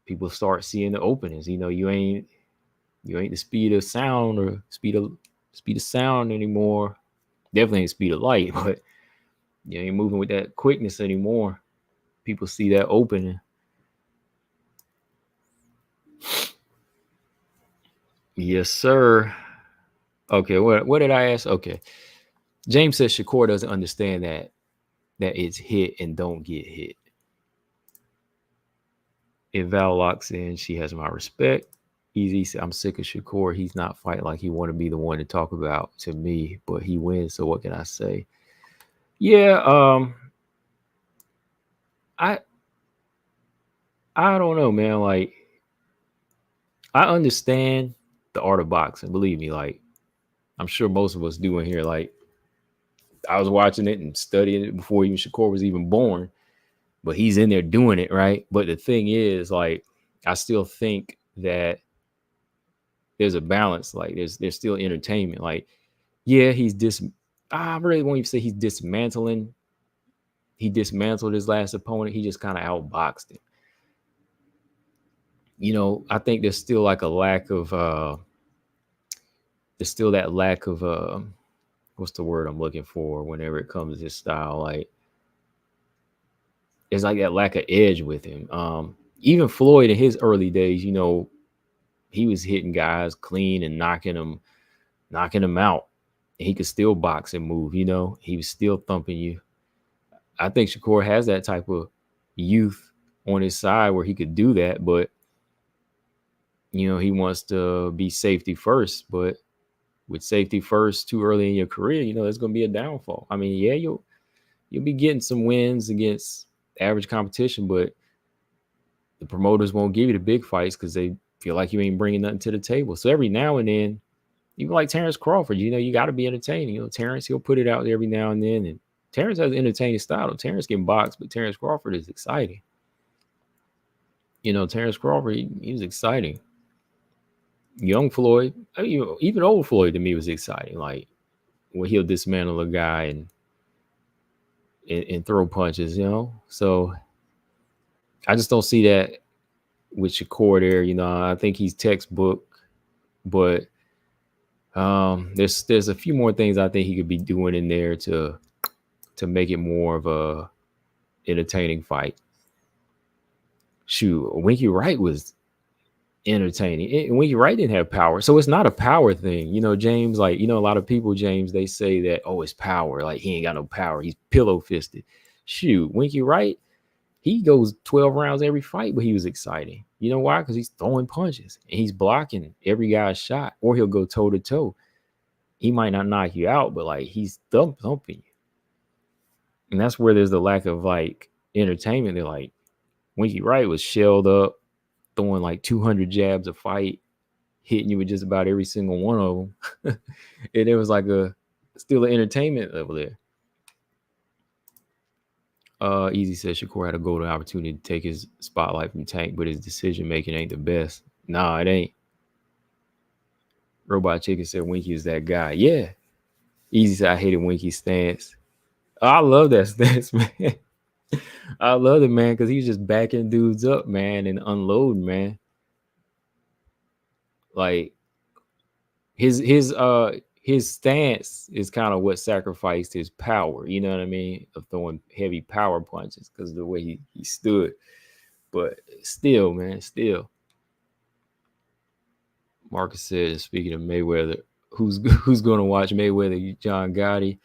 Speaker 1: people start seeing the openings. You ain't the speed of sound or speed of sound anymore. Definitely ain't speed of light, but you ain't moving with that quickness anymore. People see that opening. Yes, sir. Okay, what did I ask? Okay. James says Shakur doesn't understand that it's hit and don't get hit. If Val locks in, she has my respect. Easy, I'm sick of Shakur. He's not fighting like he want to be the one to talk about to me, but he wins, so what can I say? Yeah, I don't know, man. Like, I understand the art of boxing. Believe me, like, I'm sure most of us do in here. Like, I was watching it and studying it before even Shakur was even born, but he's in there doing it, right? But the thing is, like, I still think that there's a balance. Like, there's still entertainment. Like, yeah, I really won't even say he's dismantling. He dismantled his last opponent. He just kind of outboxed him. I think there's still like a lack of there's still that lack of what's the word I'm looking for whenever it comes to his style. Like, there's like that lack of edge with him. Even Floyd in his early days, he was hitting guys clean and knocking them out. He could still box and move, he was still thumping you. I think Shakur has that type of youth on his side where he could do that, but he wants to be safety first. But with safety first too early in your career, there's going to be a downfall. I mean, yeah, you'll be getting some wins against average competition, but the promoters won't give you the big fights because they feel like you ain't bringing nothing to the table. So every now and then, even like Terrence Crawford, you got to be entertaining. Terrence, he'll put it out there every now and then. And Terrence has an entertaining style. Terrence can box, but Terrence Crawford is exciting. Terrence Crawford, he was exciting. Young Floyd, even old Floyd to me was exciting. Like when he'll dismantle a guy and throw punches, So I just don't see that with Shakur there. I think he's textbook, but there's a few more things I think he could be doing in there to make it more of a entertaining fight. Shoot, Winky Wright was entertaining. Winky Wright didn't have power, so it's not a power thing. James, like, a lot of people, James, they say that, oh, it's power. Like, he ain't got no power. He's pillow fisted. Shoot, Winky Wright, he goes 12 rounds every fight, but he was exciting. You know why? Because he's throwing punches and he's blocking every guy's shot, or he'll go toe to toe. He might not knock you out, but like he's thumping you. And that's where there's the lack of like entertainment. They're like, Winky Wright was shelled up, throwing like 200 jabs a fight, hitting you with just about every single one of them. And it was like still an entertainment level there. Easy says Shakur had a golden opportunity to take his spotlight from Tank, but his decision making ain't the best. Nah, it ain't. Robot Chicken said Winky is that guy. Yeah. Easy said I hated Winky's stance. I love that stance, man. I love it, man, because he's just backing dudes up, man, and unloading, man. Like his stance is kind of what sacrificed his power, you know what I mean, of throwing heavy power punches because of the way he stood. But still, man, still. Marcus said, speaking of Mayweather, who's going to watch Mayweather? John Gotti.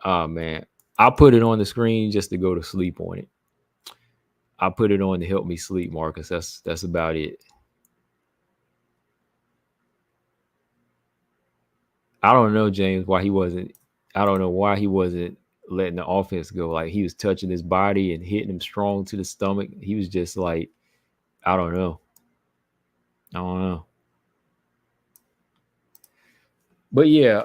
Speaker 1: Oh, man. I put it on the screen just to go to sleep on it. I put it on to help me sleep, Marcus. That's about it. I don't know, James, why he wasn't letting the offense go. Like, he was touching his body and hitting him strong to the stomach. He was just like, I don't know. But yeah,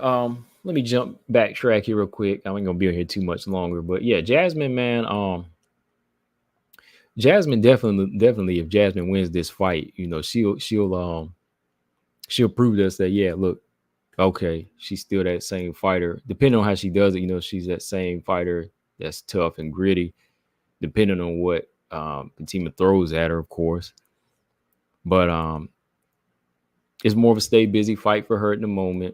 Speaker 1: let me backtrack here real quick. I ain't gonna be on here too much longer. But yeah, Jasmine, man, Jasmine definitely, if Jasmine wins this fight, she'll prove to us that, yeah, look, okay, she's still that same fighter. Depending on how she does it, she's that same fighter that's tough and gritty, depending on what Fatima throws at her, of course. But it's more of a stay busy fight for her at the moment.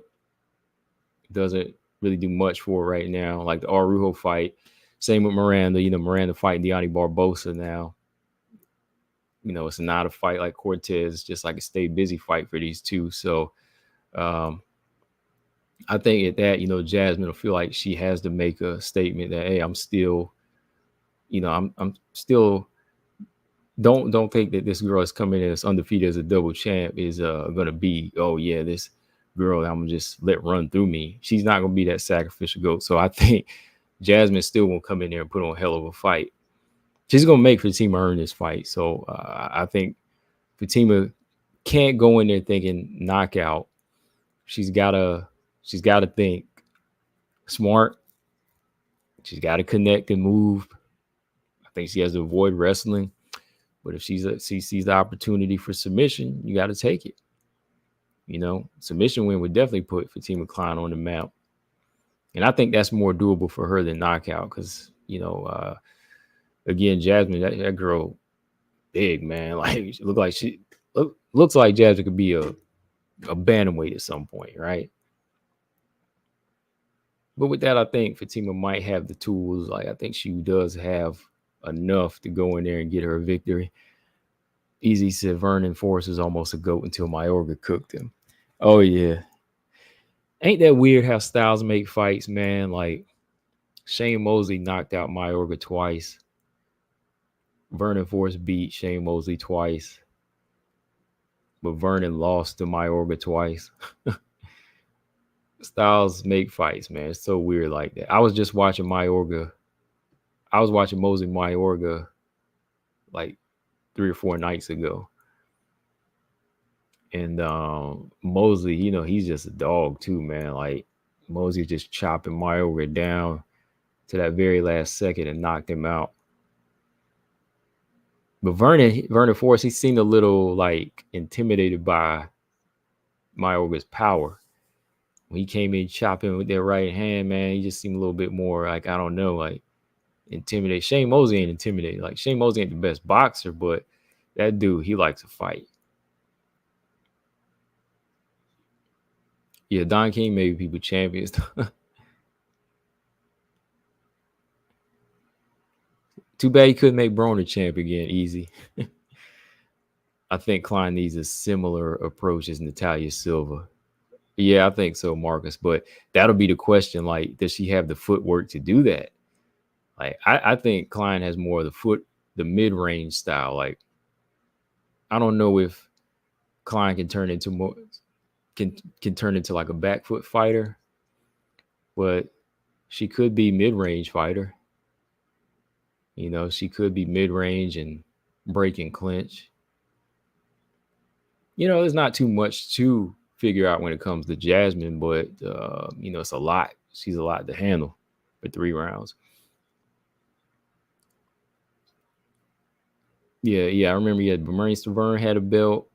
Speaker 1: Doesn't really do much for her right now. Like the Arujo fight. Same with Miranda. Miranda fighting Deani Barbosa now. It's not a fight like Cortez. It's just like a stay busy fight for these two. So I think at that, Jasmine will feel like she has to make a statement that, hey, I'm still, I'm still. Don't think that this girl is coming in as undefeated as a double champ is gonna be, oh yeah, this girl I'm gonna just let run through me. She's not gonna be that sacrificial goat. So I think Jasmine still won't come in there and put on a hell of a fight. She's gonna make Fatima earn this fight. So I think Fatima can't go in there thinking knockout. She's gotta think smart. She's gotta connect and move. I think she has to avoid wrestling. But if she sees the opportunity for submission, you got to take it. Submission win would definitely put Fatima Kline on the map. And I think that's more doable for her than knockout because, again, Jasmine, that girl, big, man. Like, looks like Jasmine could be a bantamweight at some point, right? But with that, I think Fatima might have the tools. Like, I think she does have enough to go in there and get her a victory. Easy said Vernon Forrest is almost a GOAT until Mayorga cooked him. Oh yeah. Ain't that weird how styles make fights, man? Like Shane Mosley knocked out Mayorga twice. Vernon Forrest beat Shane Mosley twice. But Vernon lost to Mayorga twice. Styles make fights, man. It's so weird like that. I was just watching Mayorga. I was watching Mosley Mayorga like 3 or 4 nights ago. And Mosley, he's just a dog too, man. Like Mosley just chopping Mayorga down to that very last second and knocked him out. But Vernon Forrest, he seemed a little like intimidated by Mayorga's power. When he came in chopping with that right hand, man, he just seemed a little bit more like, I don't know, like intimidated. Shane Mosley ain't intimidated. Like Shane Mosley ain't the best boxer, but that dude, he likes to fight. Yeah, Don King made people champions. Too bad he couldn't make Broner champ again easy. I think Kline needs a similar approach as Natalia Silva. Yeah, I think so, Marcus. But that'll be the question. Like, does she have the footwork to do that? Like, I think Kline has more of the mid-range style. Like, I don't know if Kline can turn into more can turn into like a back foot fighter, but she could be mid-range fighter. She could be mid-range and break and clinch. There's not too much to figure out when it comes to Jasmine, but it's a lot. She's a lot to handle for 3 rounds. Yeah. I remember Bermane Stiverne had a belt.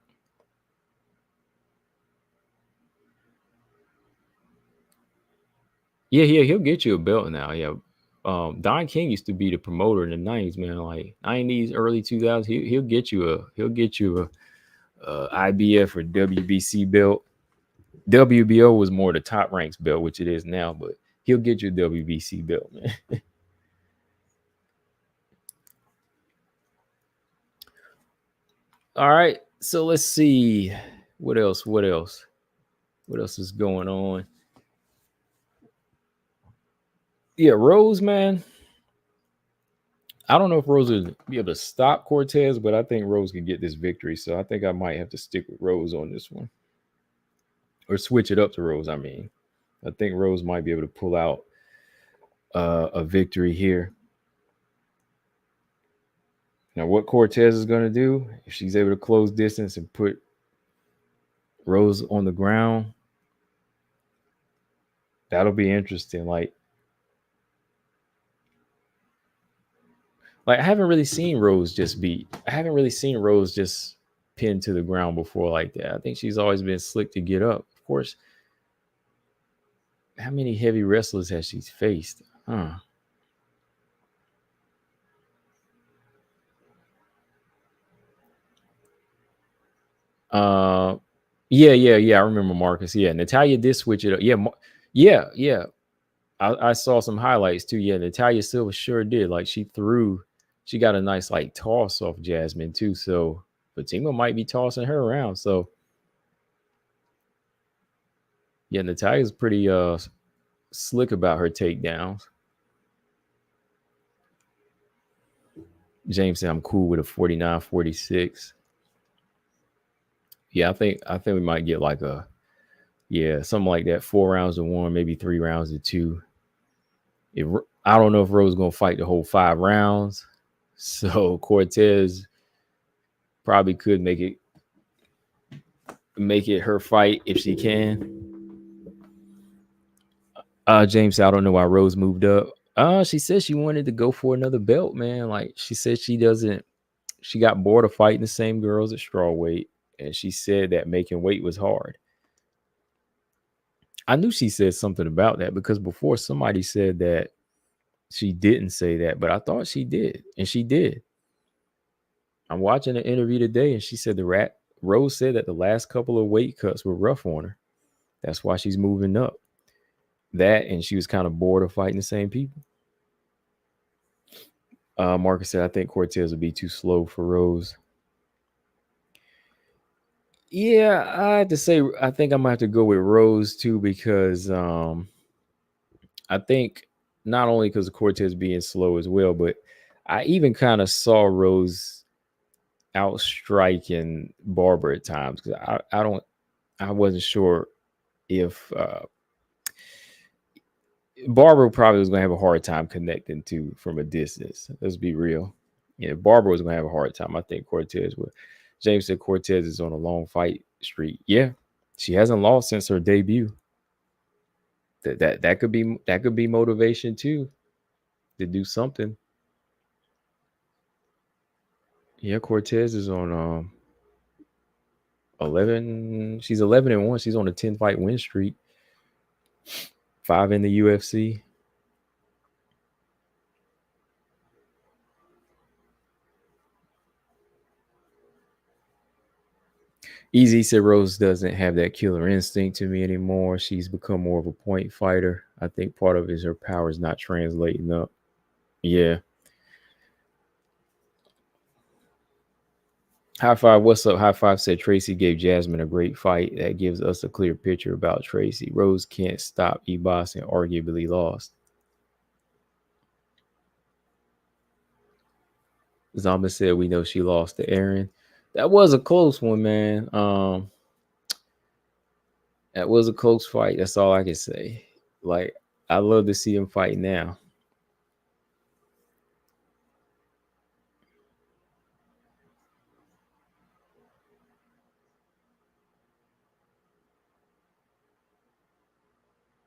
Speaker 1: Yeah, he'll get you a belt now. Yeah. Don King used to be the promoter in the 90s, man. Like 90s, early 2000s. He'll get you a IBF or WBC belt. WBO was more the top ranks belt, which it is now, but he'll get you a WBC belt, man. All right, so let's see what else is going on. Yeah, Rose, man. I don't know if Rose will be able to stop Cortez, but I think Rose can get this victory. So I think I might have to stick with Rose on this one, or switch it up to Rose. I mean, I think Rose might be able to pull out a victory here. Now, what Cortez is going to do, if she's able to close distance and put Rose on the ground, that'll be interesting. Like I haven't really seen Rose just pinned to the ground before like that. I think she's always been slick to get up. Of course, how many heavy wrestlers has she faced? Yeah. I remember Marcus. Yeah, Natalia did switch it up. Yeah. I saw some highlights too. Yeah, Natalia Silva sure did. Like she got a nice like toss off Jasmine too. So Fatima might be tossing her around. So yeah, Natalia's pretty slick about her takedowns. James said I'm cool with a 49-46. Yeah, I think we might get like something like that. 4 rounds to 1, maybe 3 rounds to 2. I don't know if Rose is gonna fight the whole 5 rounds. So Cortez probably could make it her fight if she can. James, I don't know why Rose moved up. She said she wanted to go for another belt, man. Like she said she got bored of fighting the same girls at strawweight, and she said that making weight was hard. I knew she said something about that because before somebody said that she didn't say that, but I thought she did, and she did. I'm watching an interview today, and she said Rose said that the last couple of weight cuts were rough on her. That's why she's moving up. That, and she was kind of bored of fighting the same people. Marcus said, I think Cortez will be too slow for Rose. Yeah, I have to say, I think I might have to go with Rose too, because I think not only because of Cortez being slow as well, but I even kind of saw Rose outstriking Barber at times, because I wasn't sure if Barbara probably was gonna have a hard time connecting to from a distance. Let's be real. Yeah, Barbara was gonna have a hard time. I think Cortez would. James said Cortez is on a long fight streak. Yeah, she hasn't lost since her debut. That could be motivation too to do something. Yeah, Cortez is on 11. She's 11-1. She's on a 10 fight win streak. 5 in the UFC. Easy said Rose doesn't have that killer instinct to me anymore. She's become more of a point fighter. I think part of it is her power is not translating up. Yeah. High five. What's up? High five said Tracy gave Jasmine a great fight. That gives us a clear picture about Tracy. Rose can't stop Ebos and arguably lost. Zama said we know she lost to Aaron. That was a close one, man. That was a close fight. That's all I can say. Like, I love to see him fight now.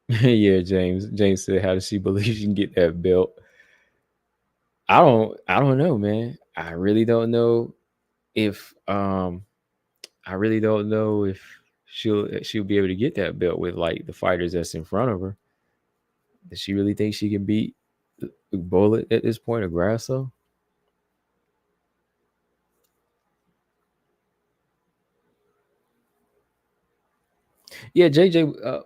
Speaker 1: Yeah, James. James said, "How does she believe she can get that belt?" I don't know, man. I really don't know if I really don't know if she'll be able to get that belt with like the fighters that's in front of her. Does she really think she can beat Bullet at this point, or Grasso? Yeah, JJ.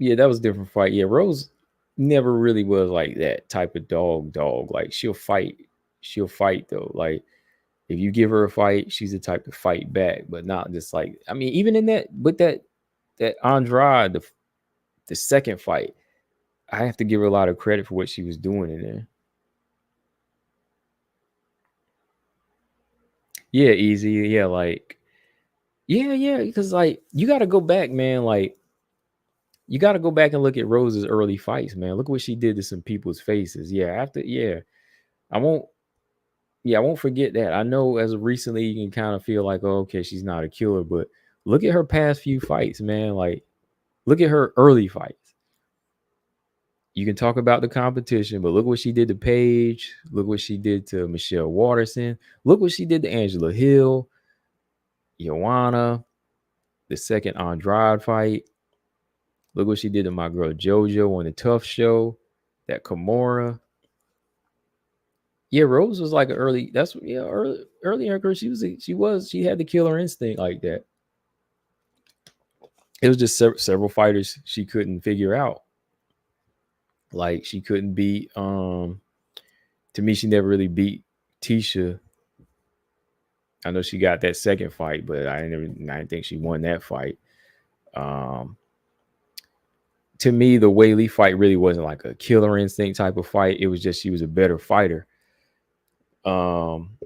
Speaker 1: Yeah, that was a different fight. Yeah, Rose never really was like that type of dog. Like she'll fight. She'll fight though. Like if you give her a fight, she's the type to fight back, but not just like I mean, even in that with that Andrade, the second fight, I have to give her a lot of credit for what she was doing in there. Yeah, easy. Yeah, like yeah, because like you got to go back, man. Like you got to go back and look at Rose's early fights, man. Look what she did to some people's faces. Yeah, after I won't. Yeah, I won't forget that. I know as of recently you can kind of feel like, oh, okay, she's not a killer, but look at her past few fights, man. Like, look at her early fights. You can talk about the competition, but look what she did to Paige. Look what she did to Michelle Watterson. Look what she did to Angela Hill, Joanna, the second Andrade fight. Look what she did to my girl JoJo on the Tough Show. That Kimura. Yeah, Rose was like an early. That's early in her career. She had the killer instinct like that. It was just several fighters she couldn't figure out. Like she couldn't beat. To me, she never really beat Tisha. I know she got that second fight, but I didn't think she won that fight. Um, to me, the Whaley fight really wasn't like a killer instinct type of fight. It was just she was a better fighter. Um,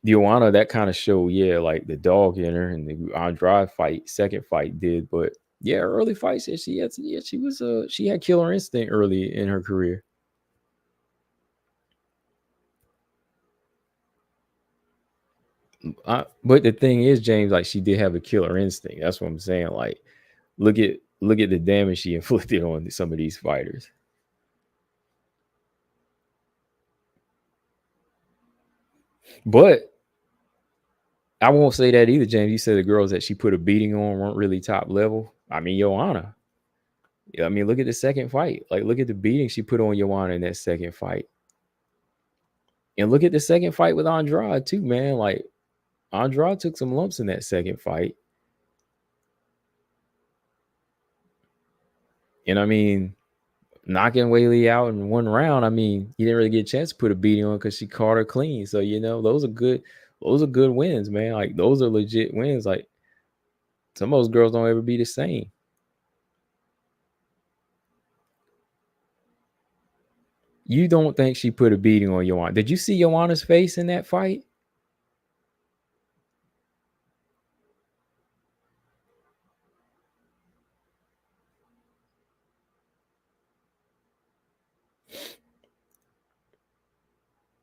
Speaker 1: Joanna, that kind of show, yeah, like the dog in her, and the Andrade fight, second fight did, but yeah, early fights, she had killer instinct early in her career. But the thing is, James, like she did have a killer instinct. That's what I'm saying. Like, look at the damage she inflicted on some of these fighters. But I won't say that either, James. You said the girls that she put a beating on weren't really top level. I mean, Joanna. Yeah, I mean, look at the second fight. Like, look at the beating she put on Joanna in that second fight. And look at the second fight with Andrade, too, man. Like, Andrade took some lumps in that second fight. And I mean, knocking Whaley out in one round, I mean, he didn't really get a chance to put a beating on because she caught her clean. So, those are good. Those are good wins, man. Like, those are legit wins. Like, some of those girls don't ever be the same. You don't think she put a beating on Joanna? Did you see Joanna's face in that fight?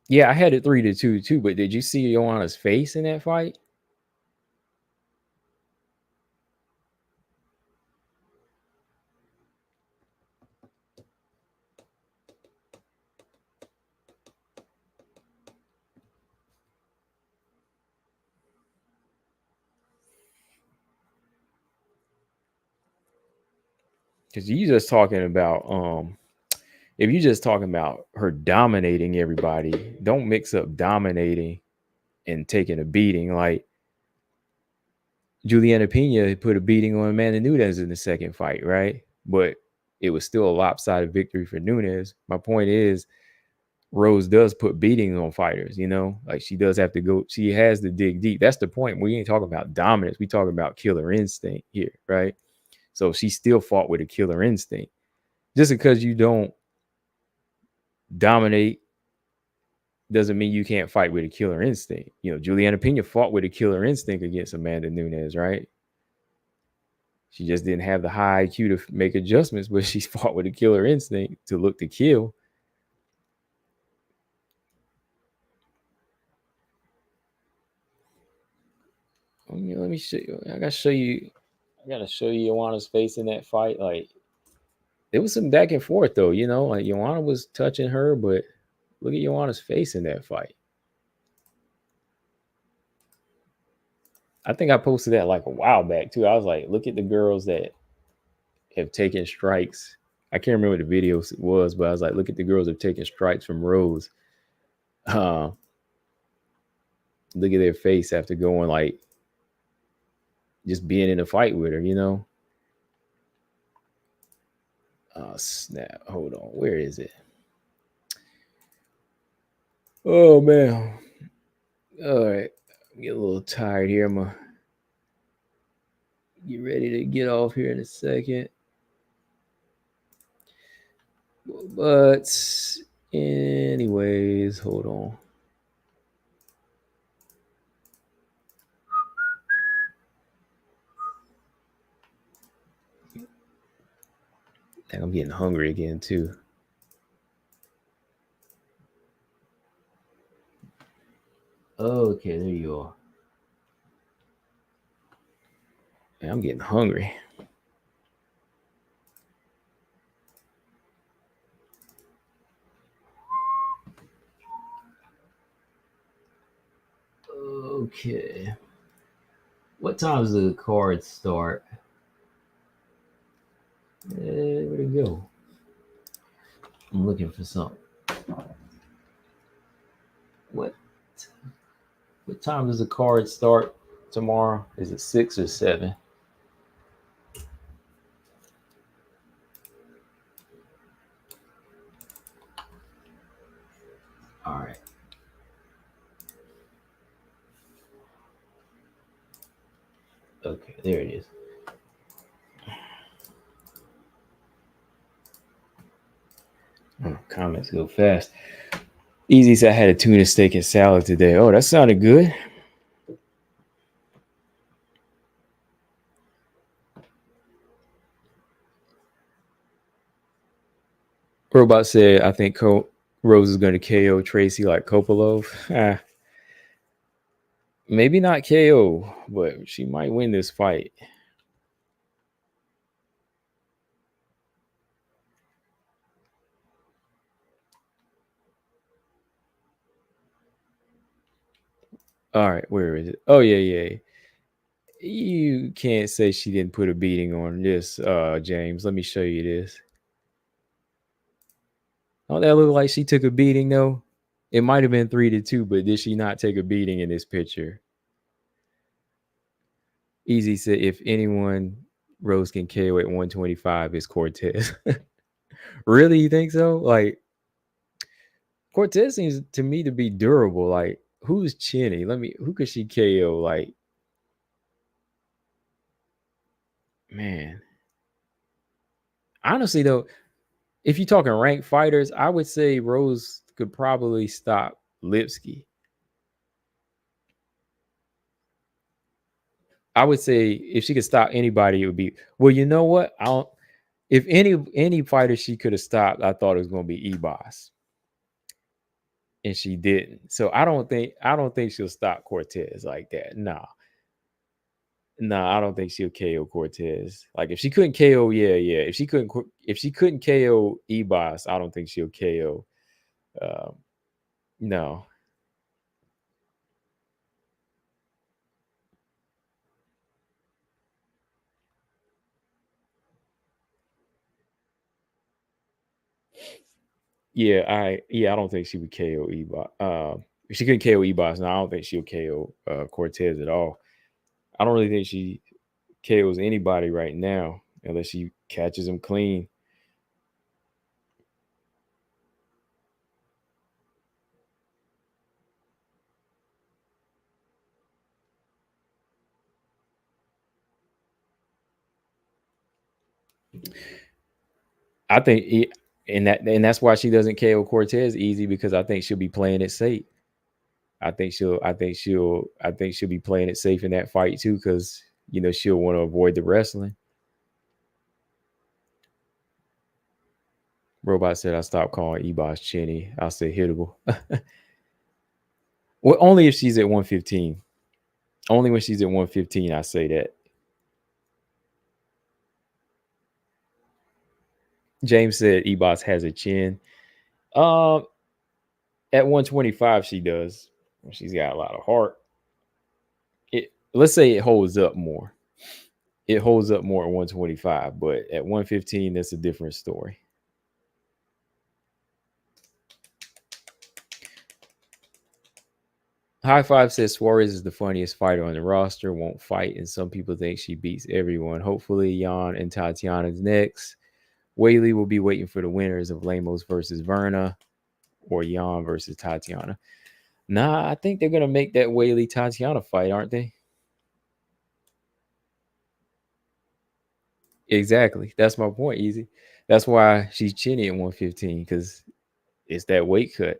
Speaker 1: Yeah, I had it 3-2 too. But did you see Joanna's face in that fight? Because you just talking about if you just talking about her dominating everybody, don't mix up dominating and taking a beating. Like Juliana Pena put a beating on Amanda Nunes in the second fight, right? But it was still a lopsided victory for Nunes. My point is, Rose does put beatings on fighters, you know, like she does have to go, she has to dig deep. That's the point. We ain't talking about dominance. We talking about killer instinct here, right? So she still fought with a killer instinct. Just because you don't dominate doesn't mean you can't fight with a killer instinct. You know, Juliana Pena fought with a killer instinct against Amanda Nunes, right? She just didn't have the high IQ to make adjustments, but she fought with a killer instinct to look to kill. Let me show you. I gotta show you. I gotta show you Joanna's face in that fight. Like there was some back and forth though, you know. Like Joanna was touching her, but look at Joanna's face in that fight. I think I posted that like a while back too. I was like, look at the girls that have taken strikes. I can't remember what the video was, but I was like, look at the girls that have taken strikes from Rose. Look at their face after going like just being in a fight with her, you know. Oh snap! Hold on, where is it? Oh man! All right, I'm getting a little tired here. I'm gonna get ready to get off here in a second. But anyways, hold on. I think I'm getting hungry again too. Okay, there you are. Man, I'm getting hungry. Okay. What time does the card start? Where'd it go? I'm looking for something. What time does the card start tomorrow? Is it 6 or 7? All right. Okay, there it is. Comments go fast. Easy said I had a tuna steak and salad today. Oh, that sounded good. Robot said, I think Rose is going to KO Tracy like Kopolov. Maybe not KO, but she might win this fight. All right, where is it? Oh, yeah. You can't say she didn't put a beating on this, James. Let me show you this. Don't that look like she took a beating, though? It might have been 3-2, but did she not take a beating in this picture? Easy said, if anyone Rose can KO at 125, it's Cortez. Really, you think so? Like, Cortez seems to me to be durable. Like, who's Chinny? Who could she KO? Like, man. Honestly, though, if you're talking ranked fighters, I would say Rose could probably stop Lipsky. I would say if she could stop anybody, it would be, well, you know what? If any fighter she could have stopped, I thought it was going to be Ebos. and she didn't. So I don't think she'll stop Cortez like that. Nah, I don't think she'll KO Cortez. Like if she couldn't KO, yeah. If she couldn't KO Ebos, I don't think she'll KO. Um, no, I don't think she would KO Ebos. If she couldn't KO Ebos, no, I don't think she'll KO Cortez at all. I don't really think she KOs anybody right now unless she catches him clean. I think, and that's why she doesn't KO Cortez easy because I think she'll be playing it safe. I think she'll be playing it safe in that fight too because she'll want to avoid the wrestling. Robot said I stopped calling Ebos Chinny. I'll say hittable. Well, only if she's at 115. Only when she's at 115, I say that. James said Ebos has a chin. Um, at 125, she does. She's got a lot of heart. Let's say it holds up more. It holds up more at 125, but at 115, that's a different story. High Five says Suarez is the funniest fighter on the roster, won't fight, and some people think she beats everyone. Hopefully, Jan and Tatiana's next. Whaley will be waiting for the winners of Lemos versus Verna or Jan versus Tatiana. Nah, I think they're gonna make that Whaley Tatiana fight, aren't they? Exactly. That's my point, Easy. That's why she's chinny at 115 because it's that weight cut.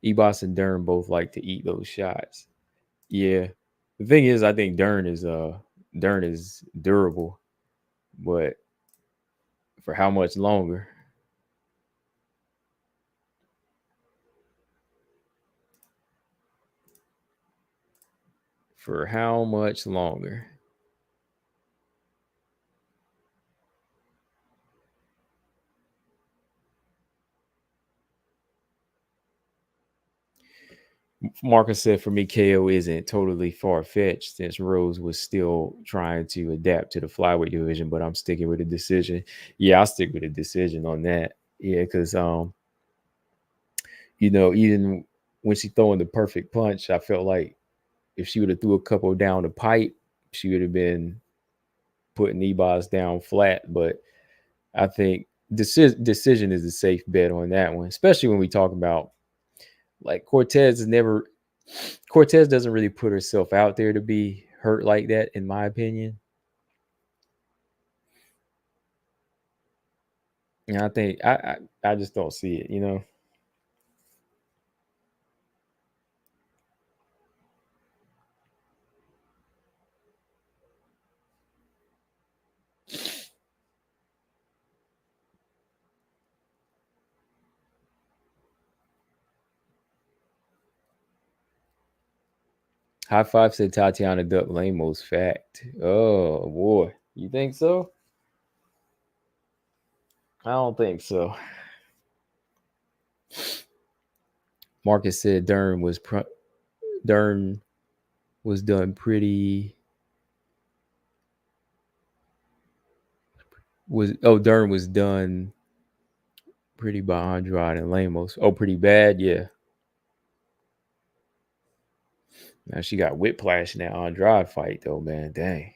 Speaker 1: Ebos and Dern both like to eat those shots. Yeah. The thing is, I think Dern is durable, but for how much longer? For how much longer? Marcus said for me, KO isn't totally far fetched since Rose was still trying to adapt to the flyweight division, but I'm sticking with a decision. Yeah, I'll stick with a decision on that. Yeah, because even when she throwing the perfect punch, I felt like if she would have threw a couple down the pipe, she would have been putting Ebos down flat. But I think decision is a safe bet on that one, especially when we talk about like Cortez doesn't really put herself out there to be hurt like that, in my opinion. And I think I just don't see it. High Five said Tatiana Duck Lamos fact. Oh boy. You think so? I don't think so. Marcus said Dern was done pretty was oh Dern was done pretty by Andrade and Lamos. Oh, pretty bad, yeah. Now she got whiplash in that Andrade fight though, man. Dang.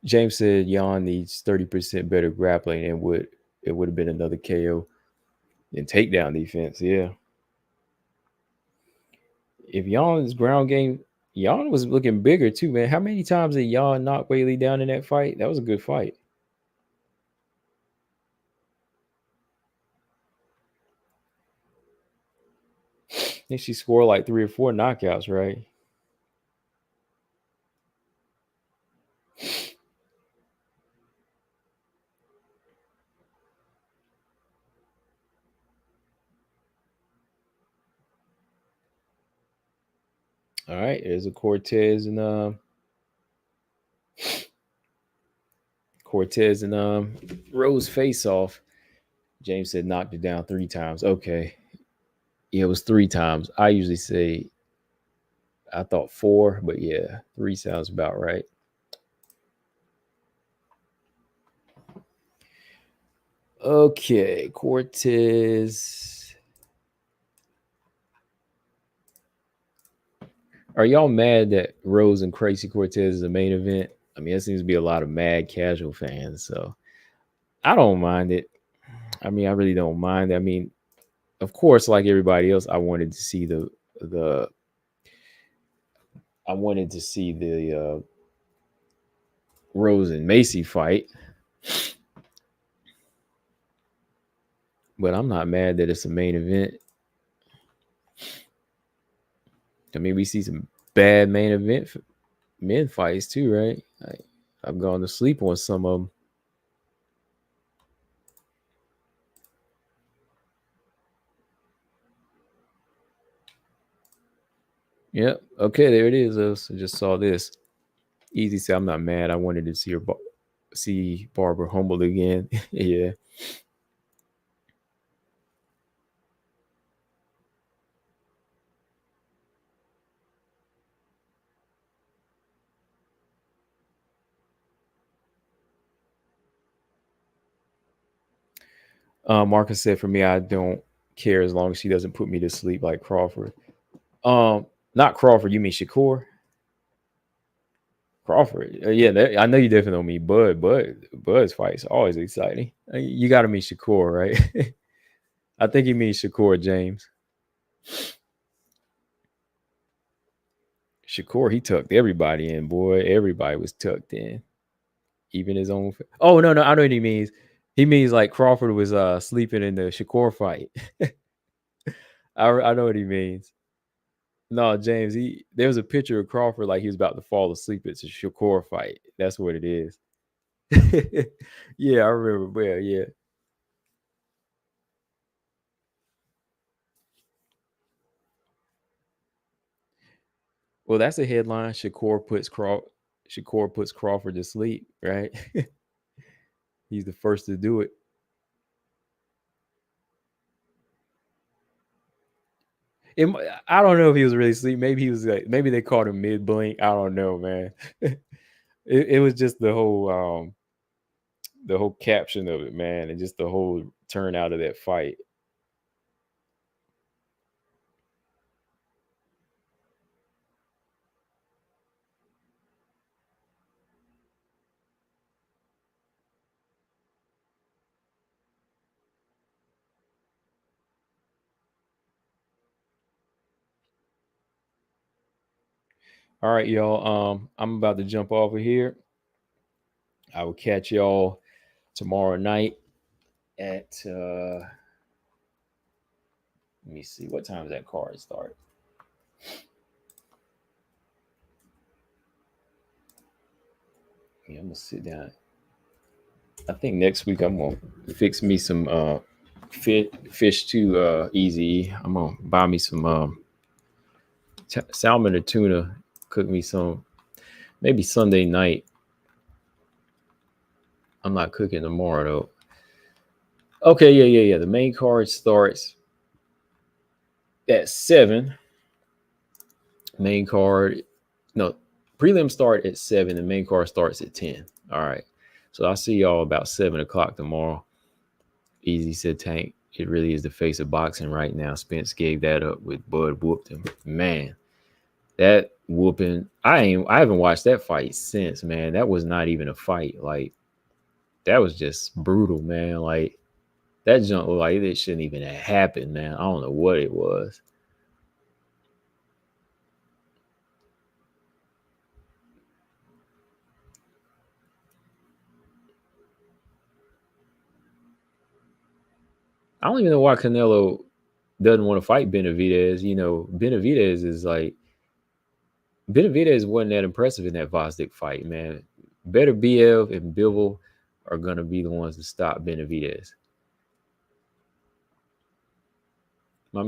Speaker 1: James said Jan needs 30% better grappling and would have been another KO and takedown defense. Yeah. If Jan's ground game, Jan was looking bigger too, man. How many times did Jan knock Whaley down in that fight? That was a good fight. I think she scored like 3 or 4 knockouts, right? All right, there's a Cortez and Rose face off. James said knocked it down 3 times. Okay. Yeah, it was 3 times. I usually say I thought 4, but yeah, 3 sounds about right. Okay, Cortez. Are y'all mad that Rose and Crazy Cortez is the main event? I mean, there seems to be a lot of mad casual fans, so I don't mind it. I mean, I really don't mind. I mean, of course, like everybody else, I wanted to see the I wanted to see the Rose and Macy fight, but I'm not mad that it's a main event. I mean, we see some bad main event men fights too, right? I've gone to sleep on some of them. Yep. Okay, there it is. I just saw this. Easy say I'm not mad. I wanted to see see Barbara humbled again. Yeah. Marcus said, "For me, I don't care as long as she doesn't put me to sleep like Crawford." Not Crawford. You mean Shakur? Crawford. Yeah, I know you definitely don't mean Bud. Bud's fights always exciting. You got to mean Shakur, right? I think he means Shakur James. Shakur, he tucked everybody in, boy. Everybody was tucked in, even his own. Oh no, I know what he means. He means like Crawford was sleeping in the Shakur fight. I know what he means. No, James, there was a picture of Crawford like he was about to fall asleep at the Shakur fight. That's what it is. Yeah, I remember. Well, yeah. Well, that's a headline. Shakur puts Crawford to sleep, right? He's the first to do it. I don't know if he was really asleep. Maybe he was like, maybe they caught him mid blink. I don't know, man. It was just the whole caption of it, man, and just the whole turnout of that fight. All right, y'all. I'm about to jump off of here. I will catch y'all tomorrow night at let me see, what time does that card start? Yeah, I'm gonna sit down. I think next week I'm gonna fix me some fish too easy. I'm gonna buy me some salmon or tuna, cook me some maybe Sunday night. I'm not cooking tomorrow though. Okay, yeah. The main card starts at 7. Main card, no, prelim start at 7. The main card starts at 10. All right. So I'll see y'all about 7 o'clock tomorrow. Easy said Tank. It really is the face of boxing right now. Spence gave that up with Bud whooped him. Man, that whooping. I haven't watched that fight since, man. That was not even a fight. Like, that was just brutal, man. Like, that jump, like, it shouldn't even have happened, man. I don't know what it was. I don't even know why Canelo doesn't want to fight Benavidez. You know, Benavidez is like, Benavidez wasn't that impressive in that Vosdick fight, man. Better BF and Bivol are gonna be the ones to stop Benavidez. My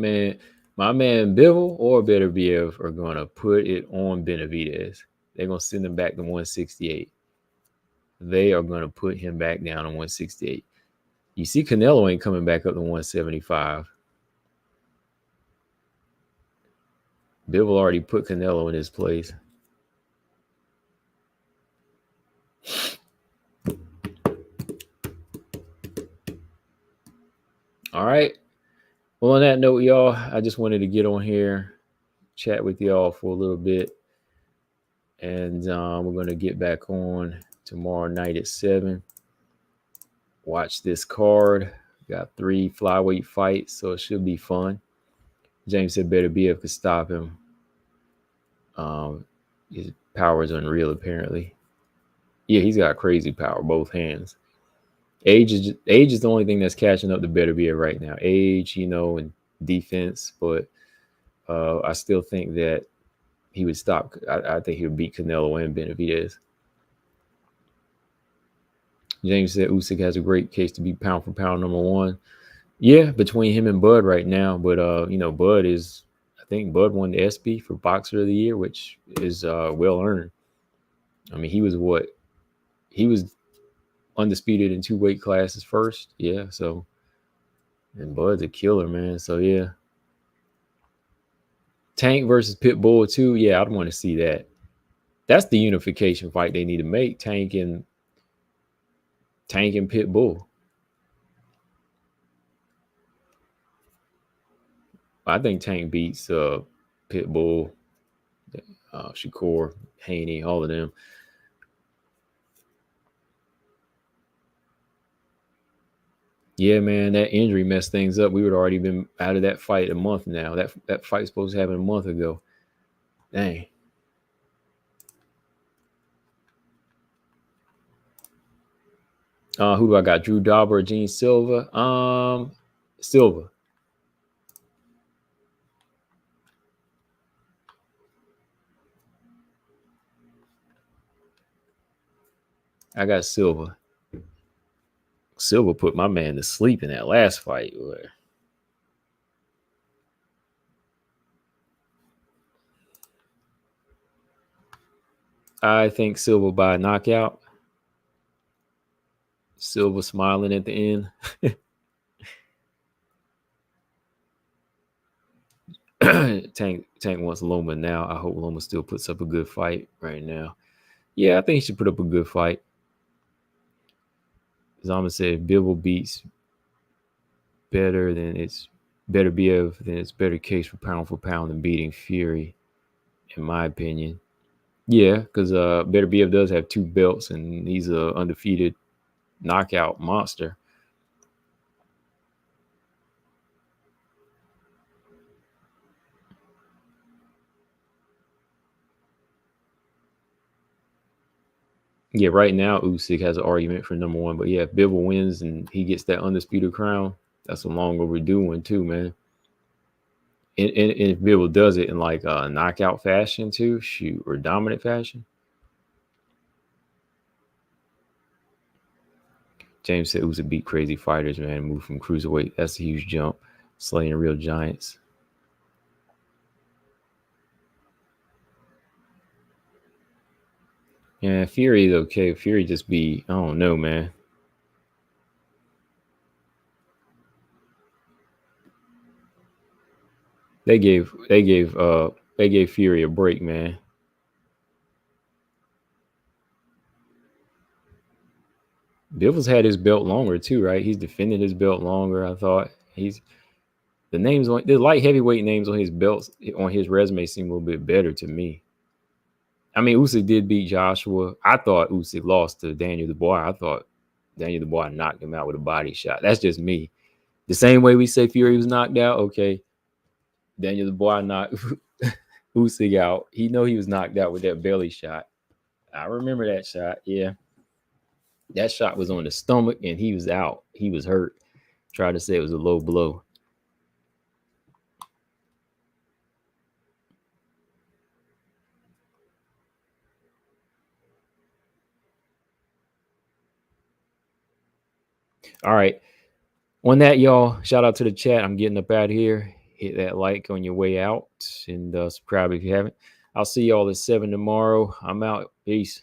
Speaker 1: My man Bivol or Beterbiev are going to put it on Benavidez. They're going to send him back to 168. They are going to put him back down to 168. You see, Canelo ain't coming back up to 175. Bivol already put Canelo in his place. All right. Well, on that note, y'all, I just wanted to get on here, chat with y'all for a little bit. And we're going to get back on tomorrow night at 7. Watch this card. Got 3 flyweight fights, so it should be fun. James said Beterbiev could stop him. His power is unreal, apparently. Yeah, he's got crazy power, both hands. Age is the only thing that's catching up to Beterbiev right now. Age, and defense, but I still think that he would stop. I think he would beat Canelo and Benavidez. James said Usyk has a great case to be pound for pound number 1. Yeah, between him and Bud right now, but Bud is, I think Bud won the ESPY for Boxer of the Year, which is well earned. I mean, he was undisputed in 2 weight classes first. Yeah, so, and Bud's a killer, man. So yeah. Tank versus Pitbull too. Yeah, I'd want to see that. That's the unification fight they need to make. Tank and Pitbull. I think Tank beats Pitbull, Shakur, Haney, all of them. Yeah, man, that injury messed things up. We would already been out of that fight a month now. That fight's supposed to happen a month ago. Dang. Who do I got? Drew Dauber or Gene Silva? Silva. I got Silva. Silva put my man to sleep in that last fight. I think Silva by knockout. Silva smiling at the end. Tank wants Loma now. I hope Loma still puts up a good fight right now. Yeah, I think he should put up a good fight. Zama said Bivol beats Beterbiev, then it's better case for pound than beating Fury, in my opinion. Yeah, because Beterbiev does have 2 belts and he's an undefeated knockout monster. Yeah, right now Usyk has an argument for number 1, but yeah, if Bivol wins and he gets that undisputed crown, that's a long overdue one too, man. And if Bivol does it in like a knockout fashion too, or dominant fashion. James said Usyk beat crazy fighters, man. Move from cruiserweight. That's a huge jump. Slaying real giants. Yeah, Fury is okay. Fury just be, I don't know, man. They gave Fury a break, man. Bivol's had his belt longer too, right? He's defended his belt longer. I thought the light heavyweight names on his belts on his resume seem a little bit better to me. I mean, Usyk did beat Joshua. I thought Usyk lost to Daniel Dubois. I thought Daniel Dubois knocked him out with a body shot. That's just me. The same way we say Fury was knocked out. Okay, Daniel Dubois knocked Usyk out. He was knocked out with that belly shot. I remember that shot. Yeah. That shot was on the stomach and he was out. He was hurt. Tried to say it was a low blow. All right. On that, y'all, shout out to the chat. I'm getting up out of here. hit that like on your way out and subscribe if you haven't. I'll see y'all at 7 tomorrow. I'm out. Peace.